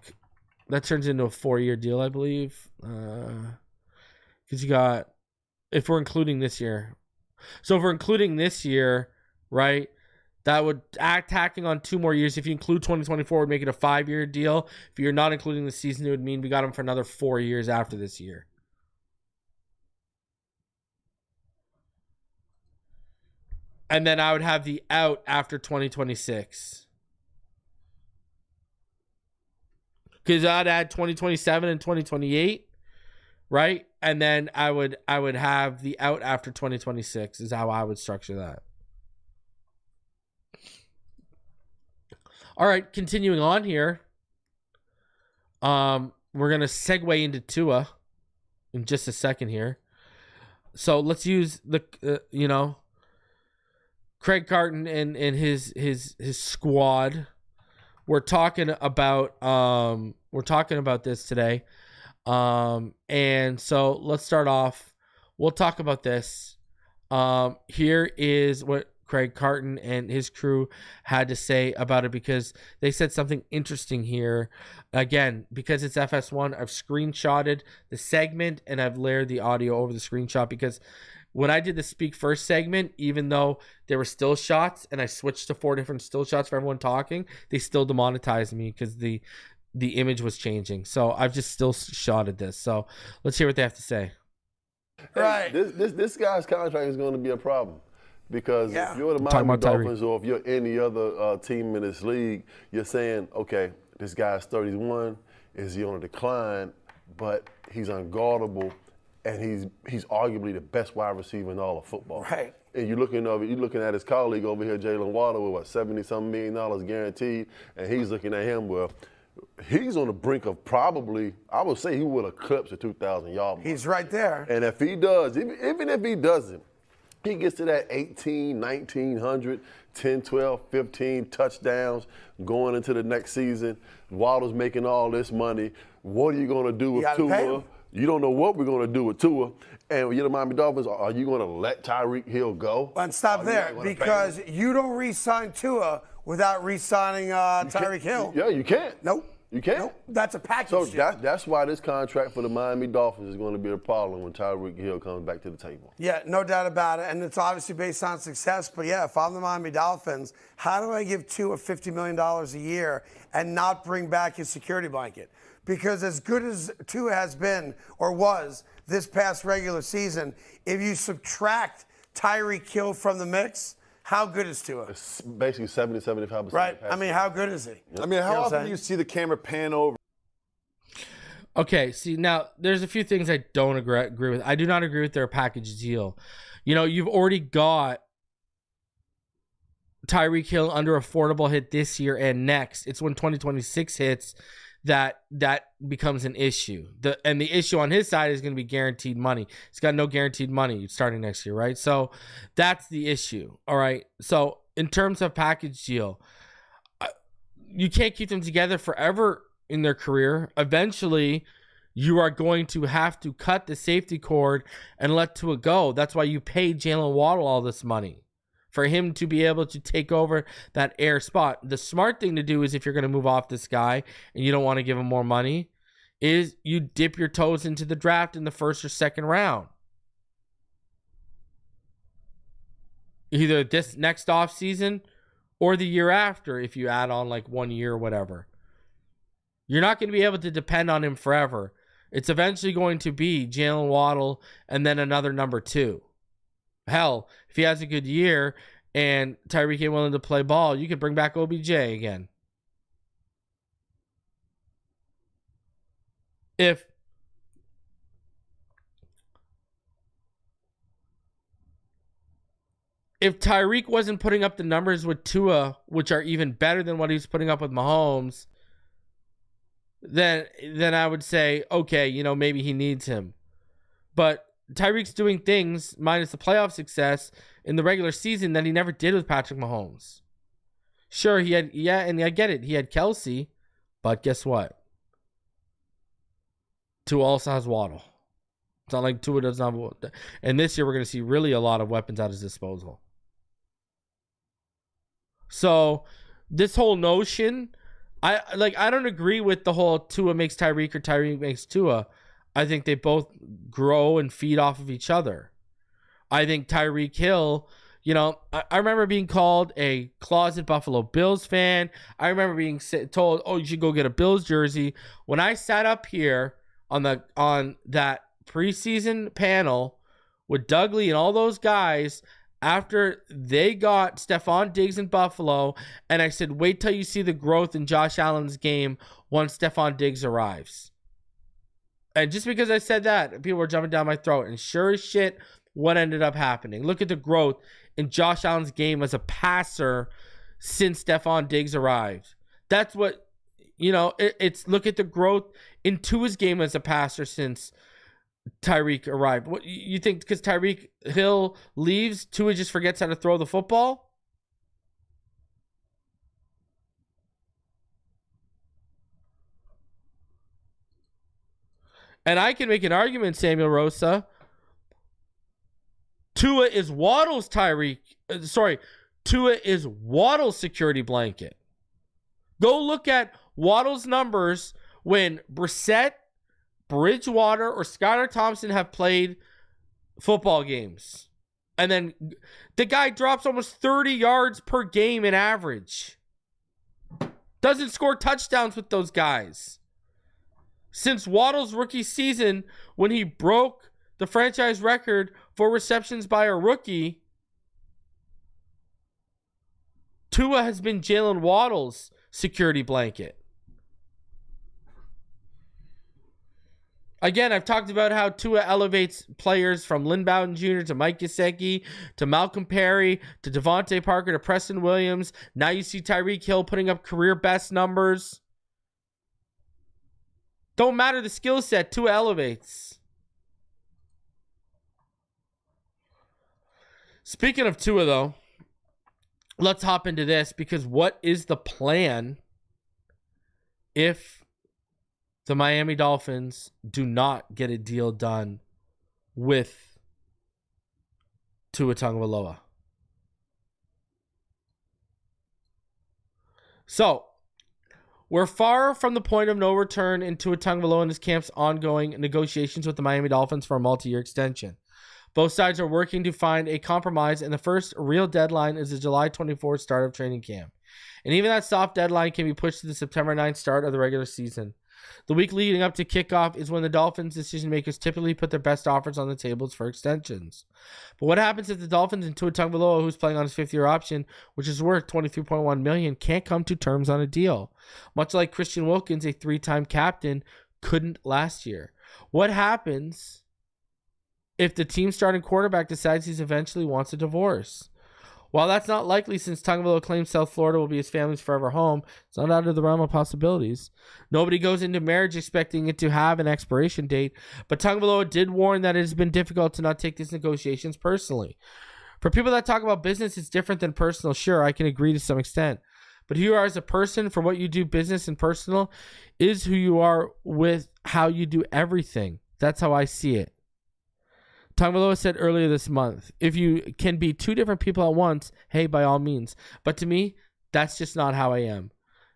That turns into a 4-year deal, I believe. Because you got, if we're including this year. So if we're including this year, right? That would tacking on 2 more years. If you include 2024, would make it a 5-year deal. If you're not including the season, it would mean we got him for another 4 years after this year. And then I would have the out after 2026. Because I'd add 2027 and 2028, right? And then I would have the out after 2026 is how I would structure that. All right, continuing on here. We're going to segue into Tua in just a second here. So let's use the, Craig Carton and his squad. We're talking about this today. And so let's start off. We'll talk about this. Here is what Craig Carton and his crew had to say about it, because they said something interesting here. Again, because it's FS1, I've screenshotted the segment and I've layered the audio over the screenshot, because when I did the Speak First segment, even though there were still shots and I switched to 4 different still shots for everyone talking, they still demonetized me because the the image was changing. So I've just still shot at this. So let's hear what they have to say. Right. This guy's contract is going to be a problem because if you're the Talking Miami about Tyreek. Dolphins or if you're any other team in this league, you're saying, okay, this guy's 31, is he on a decline, but he's unguardable, and he's arguably the best wide receiver in all of football. Right. And you're looking at his colleague over here, Jalen Waddle, with what, $70-something million guaranteed, and he's looking at him, well, he's on the brink of probably, I would say he will eclipse the 2,000 yard mark. He's right there. And if he does, even if he doesn't, he gets to that 18, 1,900, 10, 12, 15 touchdowns going into the next season. Waddle's making all this money. What are you going to do with Tua? You don't know what we're going to do with Tua. And you're the Miami Dolphins, are you going to let Tyreek Hill go? And stop there, because you don't re-sign Tua without re-signing Tyreek Hill. Yeah, you can't. Nope. You can't. Nope. That's a package. So that's why this contract for the Miami Dolphins is going to be a problem when Tyreek Hill comes back to the table. Yeah, no doubt about it. And it's obviously based on success. But, yeah, if I'm the Miami Dolphins, how do I give Tua $50 million a year and not bring back his security blanket? Because as good as Tua has been or was this past regular season, if you subtract Tyreek Hill from the mix, how good is Tua? It's basically 70-75%. Right. I mean, how good is he? I mean, how often do you see the camera pan over? Okay, see, now, there's a few things I don't agree with. I do not agree with their package deal. You know, you've already got Tyreek Hill under affordable hit this year and next. It's when 2026 hits that becomes an issue. The issue on his side is going to be guaranteed money. He's got no guaranteed money starting next year, right? So that's the issue. All right. So in terms of package deal, you can't keep them together forever in their career. Eventually, you are going to have to cut the safety cord and let Tua go. That's why you paid Jalen Waddle all this money, for him to be able to take over that air spot. The smart thing to do is, if you're going to move off this guy and you don't want to give him more money, is you dip your toes into the draft in the first or second round. Either this next offseason or the year after, if you add on like 1 year or whatever. You're not going to be able to depend on him forever. It's eventually going to be Jalen Waddle and then another number two. Hell, if he has a good year and Tyreek ain't willing to play ball, you could bring back OBJ again. If Tyreek wasn't putting up the numbers with Tua, which are even better than what he's putting up with Mahomes, then I would say, okay, you know, maybe he needs him. But Tyreek's doing things, minus the playoff success, in the regular season that he never did with Patrick Mahomes. Sure, and I get it. He had Kelsey, but guess what? Tua also has Waddle. It's not like Tua doesn't have. And this year, we're going to see really a lot of weapons at his disposal. So, this whole notion, I don't agree with the whole Tua makes Tyreek or Tyreek makes Tua. I think they both grow and feed off of each other. I think Tyreek Hill, you know, I remember being called a closet Buffalo Bills fan. I remember being told, oh, you should go get a Bills jersey. When I sat up here on that preseason panel with Doug Lee and all those guys after they got Stephon Diggs in Buffalo, and I said, wait till you see the growth in Josh Allen's game once Stephon Diggs arrives. And just because I said that, people were jumping down my throat. And sure as shit, what ended up happening? Look at the growth in Josh Allen's game as a passer since Stephon Diggs arrived. That's what, you know, it's look at the growth in Tua's game as a passer since Tyreek arrived. What you think, because Tyreek Hill leaves, Tua just forgets how to throw the football? And I can make an argument, Samuel Rosa. Tua is Waddle's security blanket. Go look at Waddle's numbers when Brissett, Bridgewater, or Skylar Thompson have played football games. And then the guy drops almost 30 yards per game in average. Doesn't score touchdowns with those guys. Since Waddle's rookie season, when he broke the franchise record for receptions by a rookie, Tua has been Jalen Waddle's security blanket. Again, I've talked about how Tua elevates players from Lynn Bowden Jr. to Mike Gesicki to Malcolm Perry to Devontae Parker to Preston Williams. Now you see Tyreek Hill putting up career best numbers. Don't matter the skill set, Tua elevates. Speaking of Tua, though, let's hop into this, because what is the plan if the Miami Dolphins do not get a deal done with Tua Tagovailoa? So, we're far from the point of no return in Tua Tagovailoa and his camp's ongoing negotiations with the Miami Dolphins for a multi-year extension. Both sides are working to find a compromise, and the first real deadline is the July 24th start of training camp. And even that soft deadline can be pushed to the September 9th start of the regular season. The week leading up to kickoff is when the Dolphins' decision makers typically put their best offers on the tables for extensions. But what happens if the Dolphins and Tua Tagovailoa, who's playing on his fifth-year option, which is worth $23.1 million, can't come to terms on a deal? Much like Christian Wilkins, a three-time captain, couldn't last year. What happens if the team starting quarterback decides he eventually wants a divorce? While that's not likely, since Tagovailoa claims South Florida will be his family's forever home, it's not out of the realm of possibilities. Nobody goes into marriage expecting it to have an expiration date, but Tagovailoa did warn that it has been difficult to not take these negotiations personally. For people that talk about business, it's different than personal. Sure, I can agree to some extent. But who you are as a person, for what you do business and personal, is who you are with how you do everything. That's how I see it. Tagovailoa said earlier this month, if you can be two different people at once, hey, by all means. But to me, that's just not how I am.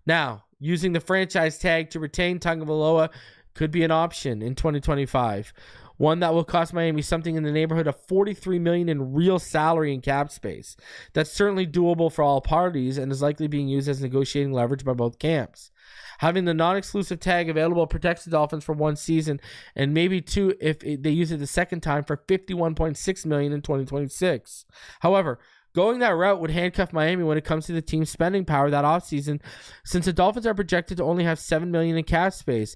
Now, using the franchise tag to retain Tagovailoa could be an option in 2025. One that will cost Miami something in the neighborhood of $43 million in real salary and cap space. That's certainly doable for all parties and is likely being used as negotiating leverage by both camps. Having the non-exclusive tag available protects the Dolphins for one season and maybe two if they use it the second time for $51.6 million in 2026. However, going that route would handcuff Miami when it comes to the team's spending power that offseason, since the Dolphins are projected to only have $7 million in cap space.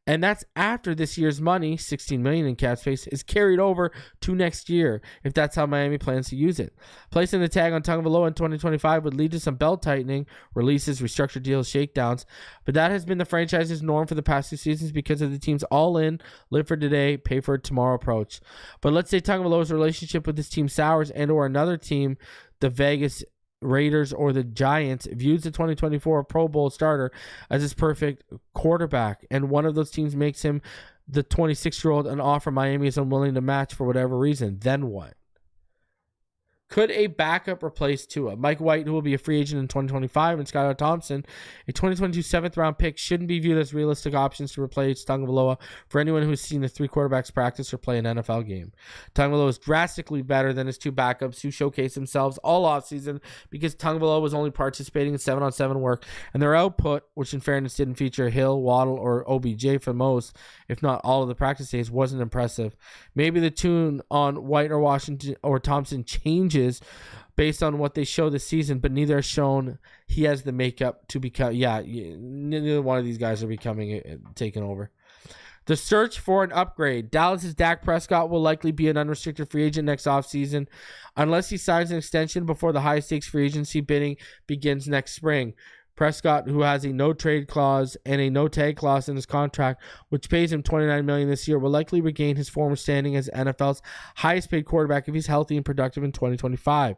And that's after this year's money, $16 million in cap space, is carried over to next year, if that's how Miami plans to use it. Placing the tag on Tagovailoa in 2025 would lead to some belt tightening, releases, restructured deals, shakedowns. But that has been the franchise's norm for the past 2 seasons because of the team's all-in, live for today, pay for tomorrow approach. But let's say Tagovailoa's relationship with this team sours, and or another team, the Vegas Raiders or the Giants, views the 2024 Pro Bowl starter as his perfect quarterback, and one of those teams makes him the 26-year-old an offer Miami is unwilling to match for whatever reason. Then what? Could a backup replace Tua? Mike White, who will be a free agent in 2025, and Skylar Thompson, a 2022 7th-round pick, shouldn't be viewed as realistic options to replace Tagovailoa for anyone who's seen the three quarterbacks practice or play an NFL game. Tagovailoa is drastically better than his two backups who showcased themselves all offseason because Tagovailoa was only participating in 7-on-7 work, and their output, which in fairness didn't feature Hill, Waddle, or OBJ for most, if not all of the practice days, wasn't impressive. Maybe the tune on White or Washington or Thompson changes based on what they show this season, but neither has shown he has the makeup to become. Neither one of these guys are becoming taken over. The search for an upgrade. Dallas's Dak Prescott will likely be an unrestricted free agent next offseason unless he signs an extension before the high-stakes free agency bidding begins next spring. Prescott, who has a no-trade clause and a no-tag clause in his contract, which pays him $29 million this year, will likely regain his former standing as NFL's highest-paid quarterback if he's healthy and productive in 2025.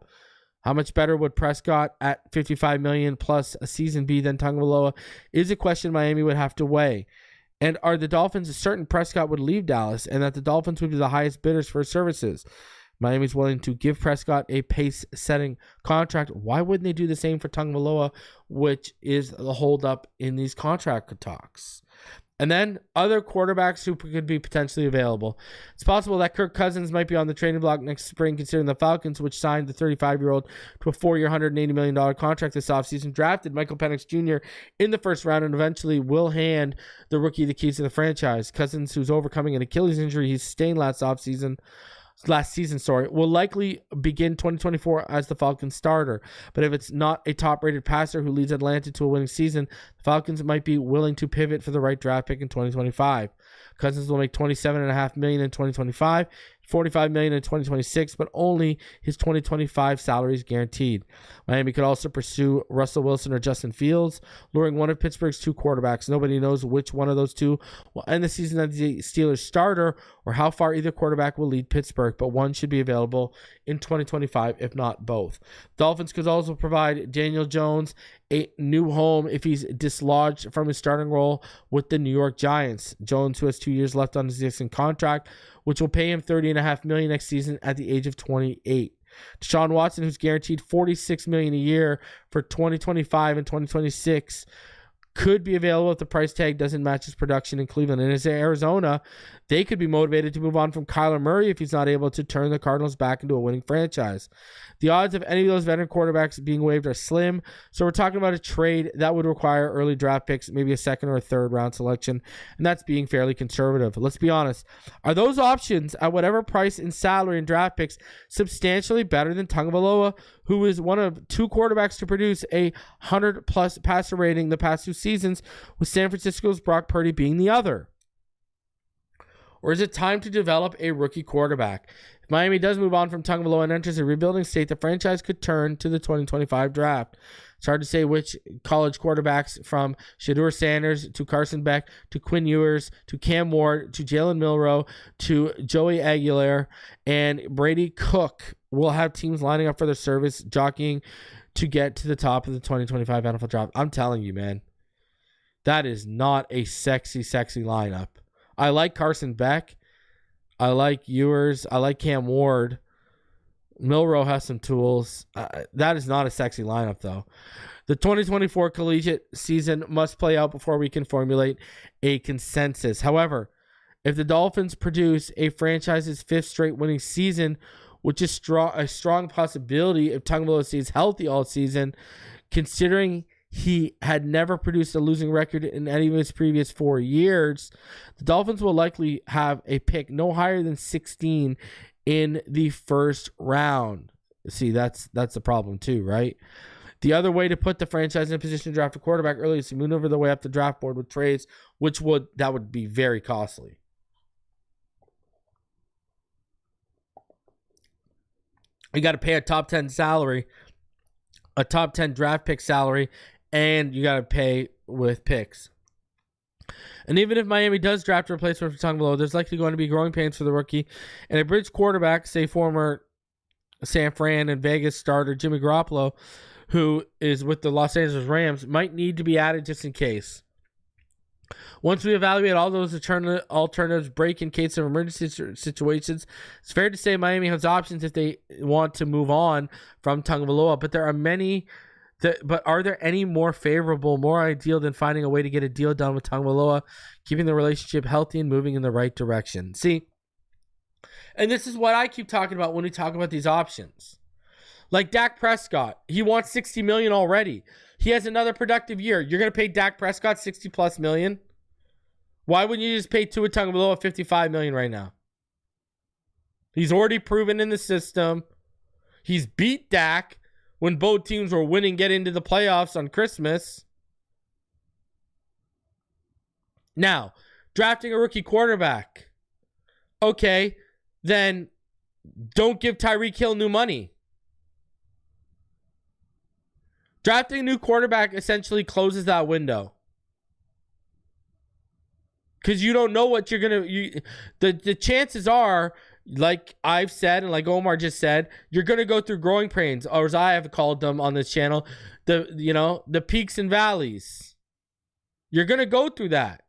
How much better would Prescott at $55 million plus a season be than Tagovailoa is a question Miami would have to weigh. And are the Dolphins certain Prescott would leave Dallas and that the Dolphins would be the highest bidders for his services? Miami's willing to give Prescott a pace-setting contract. Why wouldn't they do the same for Tagovailoa, which is the holdup in these contract talks? And then other quarterbacks who could be potentially available. It's possible that Kirk Cousins might be on the trading block next spring, considering the Falcons, which signed the 35-year-old to a 4-year, $180 million contract this offseason, drafted Michael Penix Jr. in the first round, and eventually will hand the rookie the keys to the franchise. Cousins, who's overcoming an Achilles injury he sustained last season, will likely begin 2024 as the Falcons starter. But if it's not a top-rated passer who leads Atlanta to a winning season, the Falcons might be willing to pivot for the right draft pick in 2025. Cousins will make $27.5 million in 2025, $45 million in 2026, but only his 2025 salary is guaranteed. Miami could also pursue Russell Wilson or Justin Fields, luring one of Pittsburgh's two quarterbacks. Nobody knows which one of those two will end the season as the Steelers' starter or how far either quarterback will lead Pittsburgh, but one should be available in 2025, if not both. Dolphins could also provide Daniel Jones a new home if he's dislodged from his starting role with the New York Giants. Jones, who has 2 years left on his existing contract, which will pay him $30.5 million next season at the age of 28. Deshaun Watson, who's guaranteed $46 million a year for 2025 and 2026, could be available if the price tag doesn't match his production in Cleveland. And as Arizona, they could be motivated to move on from Kyler Murray if he's not able to turn the Cardinals back into a winning franchise. The odds of any of those veteran quarterbacks being waived are slim, so we're talking about a trade that would require early draft picks, maybe a second or a third round selection, and that's being fairly conservative. Let's be honest. Are those options at whatever price in salary and draft picks substantially better than Tagovailoa, who is one of two quarterbacks to produce a 100-plus passer rating the past 2 seasons, with San Francisco's Brock Purdy being the other? Or is it time to develop a rookie quarterback? If Miami does move on from Tagovailoa and enters a rebuilding state, the franchise could turn to the 2025 draft. It's hard to say which college quarterbacks, from Shedeur Sanders to Carson Beck to Quinn Ewers to Cam Ward to Jalen Milroe to Joey Aguilar and Brady Cook, will have teams lining up for their service, jockeying to get to the top of the 2025 NFL draft. I'm telling you, man, that is not a sexy lineup. I like Carson Beck. I like Ewers. I like Cam Ward. Milroe has some tools. That is not a sexy lineup, though. The 2024 collegiate season must play out before we can formulate a consensus. However, if the Dolphins produce a franchise's 5th straight winning season, which is a strong possibility if Tagovailoa stays healthy all season, considering he had never produced a losing record in any of his previous 4 years, the Dolphins will likely have a pick no higher than 16 in the first round. See, that's the problem too, right? The other way to put the franchise in a position to draft a quarterback early is to move over the way up the draft board with trades, that would be very costly. You got to pay a top 10 salary, a top 10 draft pick salary, and you got to pay with picks. And even if Miami does draft a replacement for Tagovailoa, there's likely going to be growing pains for the rookie. And a bridge quarterback, say former San Fran and Vegas starter Jimmy Garoppolo, who is with the Los Angeles Rams, might need to be added just in case. Once we evaluate all those alternatives break in case of emergency situations, it's fair to say Miami has options if they want to move on from Tagovailoa. But are there any more favorable, more ideal than finding a way to get a deal done with Tagovailoa, keeping the relationship healthy and moving in the right direction? See, and this is what I keep talking about when we talk about these options. Like Dak Prescott, he wants $60 million already. He has another productive year. You're going to pay Dak Prescott $60+ million? Why wouldn't you just pay Tua Tagovailoa $55 million right now? He's already proven in the system. He's beat Dak when both teams were winning, get into the playoffs on Christmas. Now, drafting a rookie quarterback. Okay, then don't give Tyreek Hill new money. Drafting a new quarterback essentially closes that window. Because you don't know what you're going to... The chances are, like I've said and like Omar just said, you're going to go through growing pains, or as I have called them on this channel, the peaks and valleys. You're going to go through that.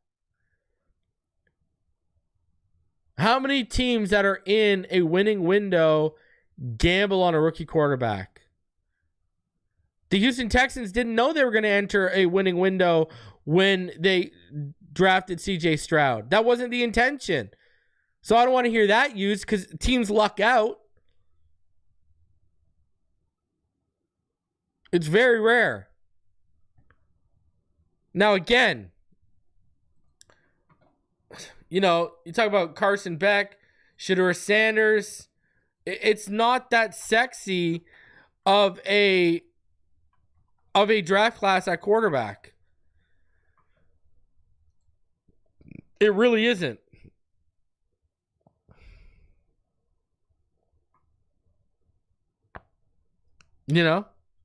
How many teams that are in a winning window gamble on a rookie quarterback? The Houston Texans didn't know they were going to enter a winning window when they drafted CJ Stroud. That wasn't the intention. So I don't want to hear that used because teams luck out. It's very rare. Now, again, you talk about Carson Beck, Shedeur Sanders. It's not that sexy of a draft class at quarterback. It really isn't.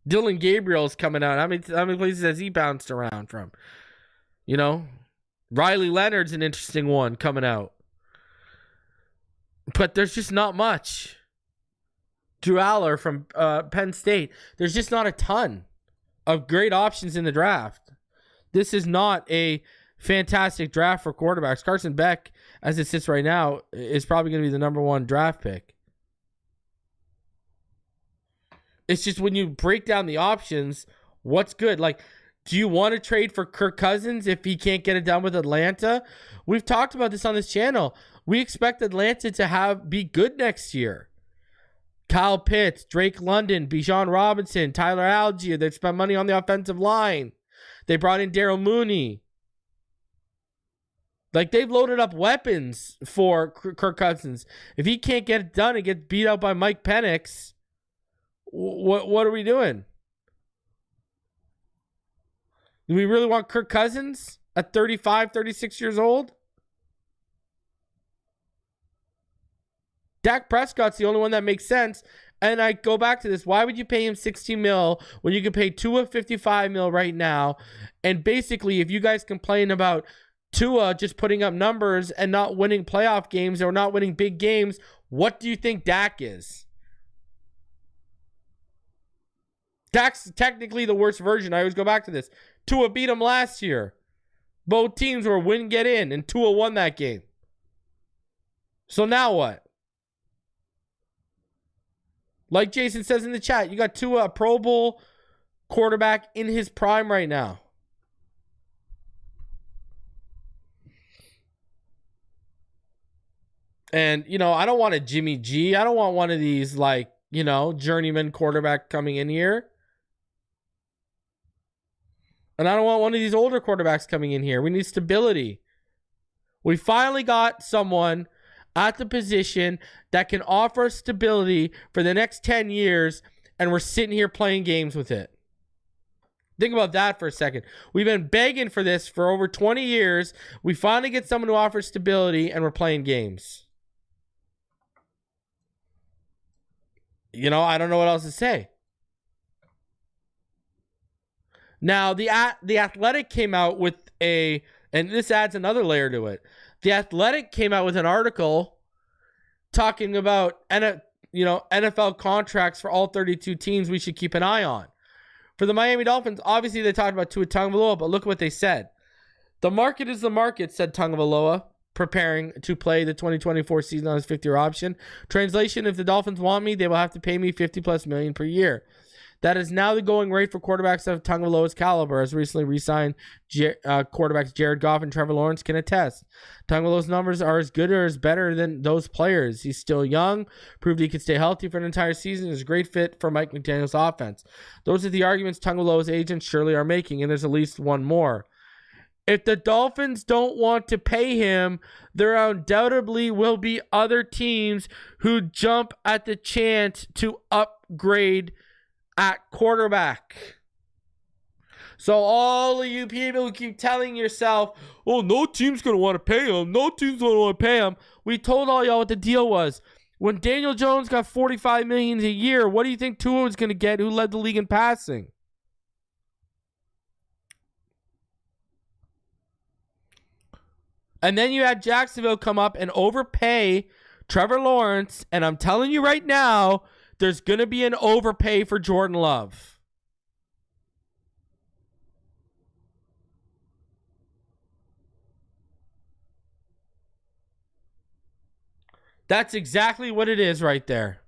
Dylan Gabriel's coming out. How many places has he bounced around from? Riley Leonard's an interesting one coming out. But there's just not much. Drew Aller from Penn State. There's just not a ton of great options in the draft. This is not a fantastic draft for quarterbacks. Carson Beck, as it sits right now, is probably going to be the number 1 draft pick. It's just when you break down the options, what's good? Like, do you want to trade for Kirk Cousins if he can't get it done with Atlanta? We've talked about this on this channel. We expect Atlanta to be good next year. Kyle Pitts, Drake London, Bijan Robinson, Tyler Algier. They've spent money on the offensive line. They brought in Daryl Mooney. Like, they've loaded up weapons for Kirk Cousins. If he can't get it done and gets beat out by Mike Penix, what are we doing? Do we really want Kirk Cousins at 35, 36 years old? Dak Prescott's the only one that makes sense. And I go back to this. Why would you pay him $60 million when you can pay Tua $55 million right now? And basically, if you guys complain about Tua just putting up numbers and not winning playoff games or not winning big games, what do you think Dak is? Dak's technically the worst version. I always go back to this. Tua beat him last year. Both teams were win, get in, and Tua won that game. So now what? Like Jason says in the chat, you got Tua, a Pro Bowl quarterback in his prime right now. And, I don't want a Jimmy G. I don't want one of these, journeyman quarterback coming in here. And I don't want one of these older quarterbacks coming in here. We need stability. We finally got someone at the position that can offer stability for the next 10 years, and we're sitting here playing games with it. Think about that for a second. We've been begging for this for over 20 years. We finally get someone who offers stability, and we're playing games. I don't know what else to say. Now, the Athletic came out with and this adds another layer to it. The Athletic came out with an article talking about NFL contracts for all 32 teams we should keep an eye on. For the Miami Dolphins, obviously they talked about Tua Tagovailoa, but look what they said. The market is the market, said Tagovailoa, preparing to play the 2024 season on his 5th-year option. Translation, if the Dolphins want me, they will have to pay me $50+ million per year. That is now the going rate for quarterbacks of Tagovailoa's caliber, as recently re-signed quarterbacks Jared Goff and Trevor Lawrence can attest. Tagovailoa's numbers are as good or as better than those players. He's still young, proved he could stay healthy for an entire season, is a great fit for Mike McDaniel's offense. Those are the arguments Tagovailoa's agents surely are making, and there's at least one more. If the Dolphins don't want to pay him, there undoubtedly will be other teams who jump at the chance to upgrade at quarterback. So all of you people who keep telling yourself, oh, no team's going to want to pay him. No team's going to want to pay him. We told all y'all what the deal was. When Daniel Jones got $45 million a year, what do you think Tua was going to get, who led the league in passing? And then you had Jacksonville come up and overpay Trevor Lawrence. And I'm telling you right now, there's going to be an overpay for Jordan Love. That's exactly what it is right there.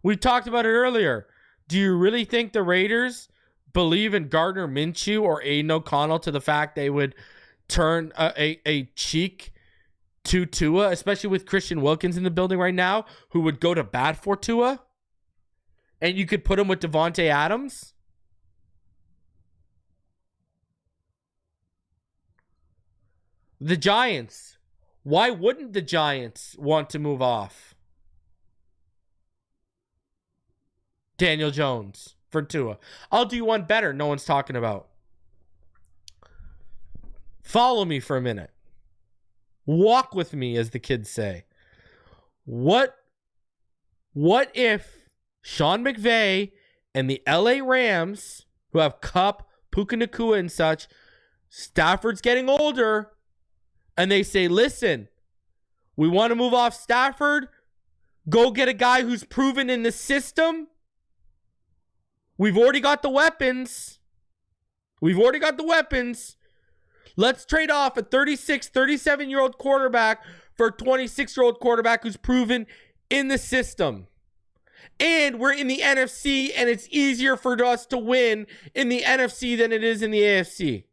We talked about it earlier. Do you really think the Raiders believe in Gardner Minshew or Aiden O'Connell to the fact they would turn a cheek to Tua, especially with Christian Wilkins in the building right now, who would go to bat for Tua, and you could put him with Devontae Adams? The Giants. Why wouldn't the Giants want to move off Daniel Jones for Tua? I'll do one better no one's talking about. Follow me for a minute. Walk with me, as the kids say. What if Sean McVay and the LA Rams, who have Kupp, Puka Nacua and such, Stafford's getting older, and they say, listen, we want to move off Stafford. Go get a guy who's proven in the system. We've already got the weapons. Let's trade off a 36, 37-year-old quarterback for a 26-year-old quarterback who's proven in the system. And we're in the NFC, and it's easier for us to win in the NFC than it is in the AFC.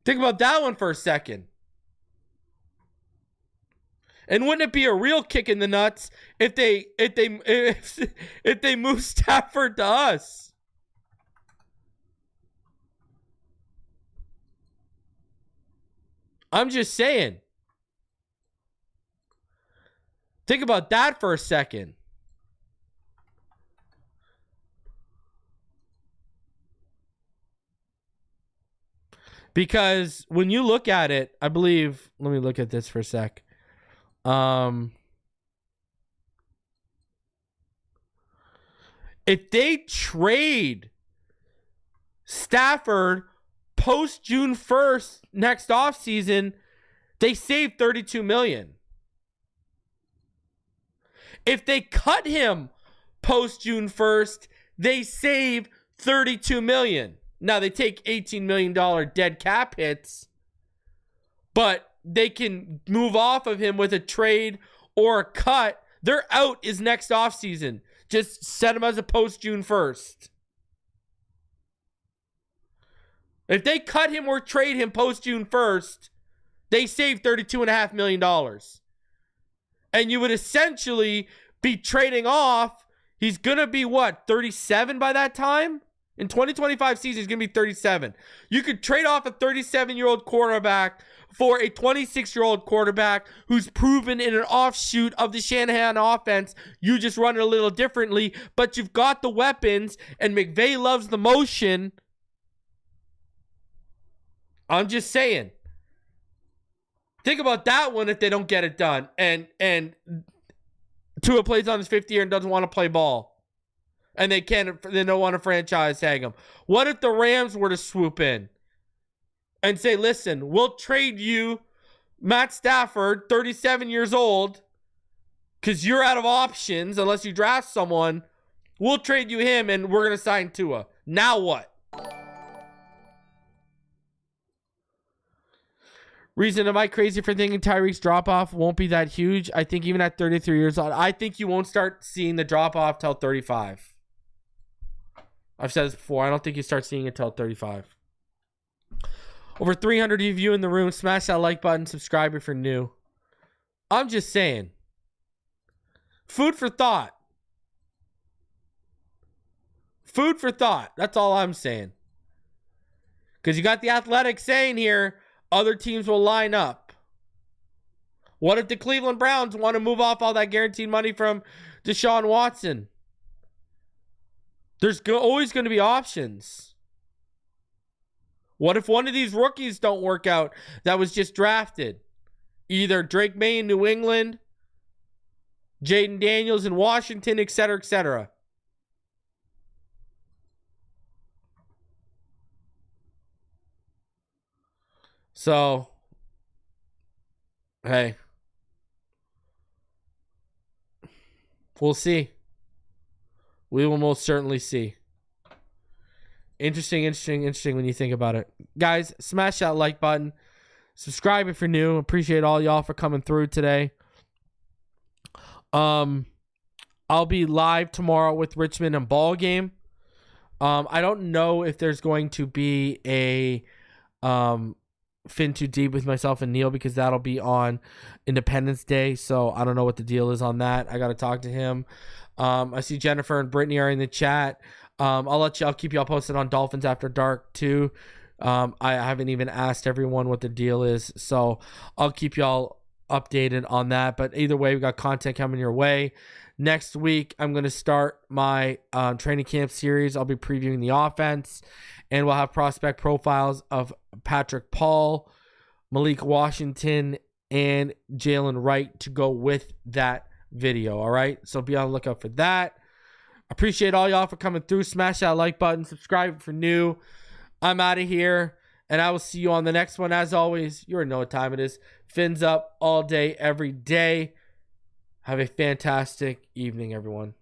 Think about that one for a second. And wouldn't it be a real kick in the nuts if they move Stafford to us? I'm just saying. Think about that for a second. Because when you look at it, I believe, let me look at this for a sec. If they trade Stafford post June 1st next offseason, they save $32 million. If they cut him post June 1st, they save $32 million. Now they take $18 million dead cap hits, but they can move off of him with a trade or a cut. Their out is next offseason. Just set him as a post June 1st. If they cut him or trade him post June 1st, they save $32.5 million. And you would essentially be trading off. He's going to be what, 37 by that time? In 2025 season, he's going to be 37. You could trade off a 37-year-old quarterback for a 26-year-old quarterback who's proven in an offshoot of the Shanahan offense. You just run it a little differently, but you've got the weapons, and McVay loves the motion. I'm just saying. Think about that one if they don't get it done. And Tua plays on his 5th year and doesn't want to play ball. And they don't want to franchise tag him. What if the Rams were to swoop in and say, listen, we'll trade you Matt Stafford, 37 years old, because you're out of options unless you draft someone. We'll trade you him and we're going to sign Tua. Now what? Reason, am I crazy for thinking Tyreek's drop-off won't be that huge? I think even at 33 years old, I think you won't start seeing the drop-off till 35. I've said this before. I don't think you start seeing it till 35. Over 300 of you in the room. Smash that like button. Subscribe if you're new. I'm just saying. Food for thought. Food for thought. That's all I'm saying. Because you got the Athletic saying here, other teams will line up. What if the Cleveland Browns want to move off all that guaranteed money from Deshaun Watson? There's always going to be options. What if one of these rookies don't work out that was just drafted? Either Drake May in New England, Jaden Daniels in Washington, etc., etc. So, hey, we'll see. We will most certainly see. Interesting when you think about it. Guys, smash that like button. Subscribe if you're new. Appreciate all y'all for coming through today. I'll be live tomorrow with Richmond and Ball game. I don't know if there's going to be a Fin Too Deep with myself and Neil because that'll be on Independence Day. So I don't know what the deal is on that. I got to talk to him. I see Jennifer and Brittany are in the chat. I'll keep y'all posted on Dolphins After Dark too. I haven't even asked everyone what the deal is, so I'll keep y'all updated on that. But either way, we got content coming your way. Next week, I'm going to start my training camp series. I'll be previewing the offense, and we'll have prospect profiles of Patrick Paul, Malik Washington, and Jalen Wright to go with that video. All right, so be on the lookout for that. Appreciate all y'all for coming through. Smash that like button. Subscribe if you're new. I'm out of here, and I will see you on the next one. As always, you already know what time it is. Fins up all day, every day. Have a fantastic evening, everyone.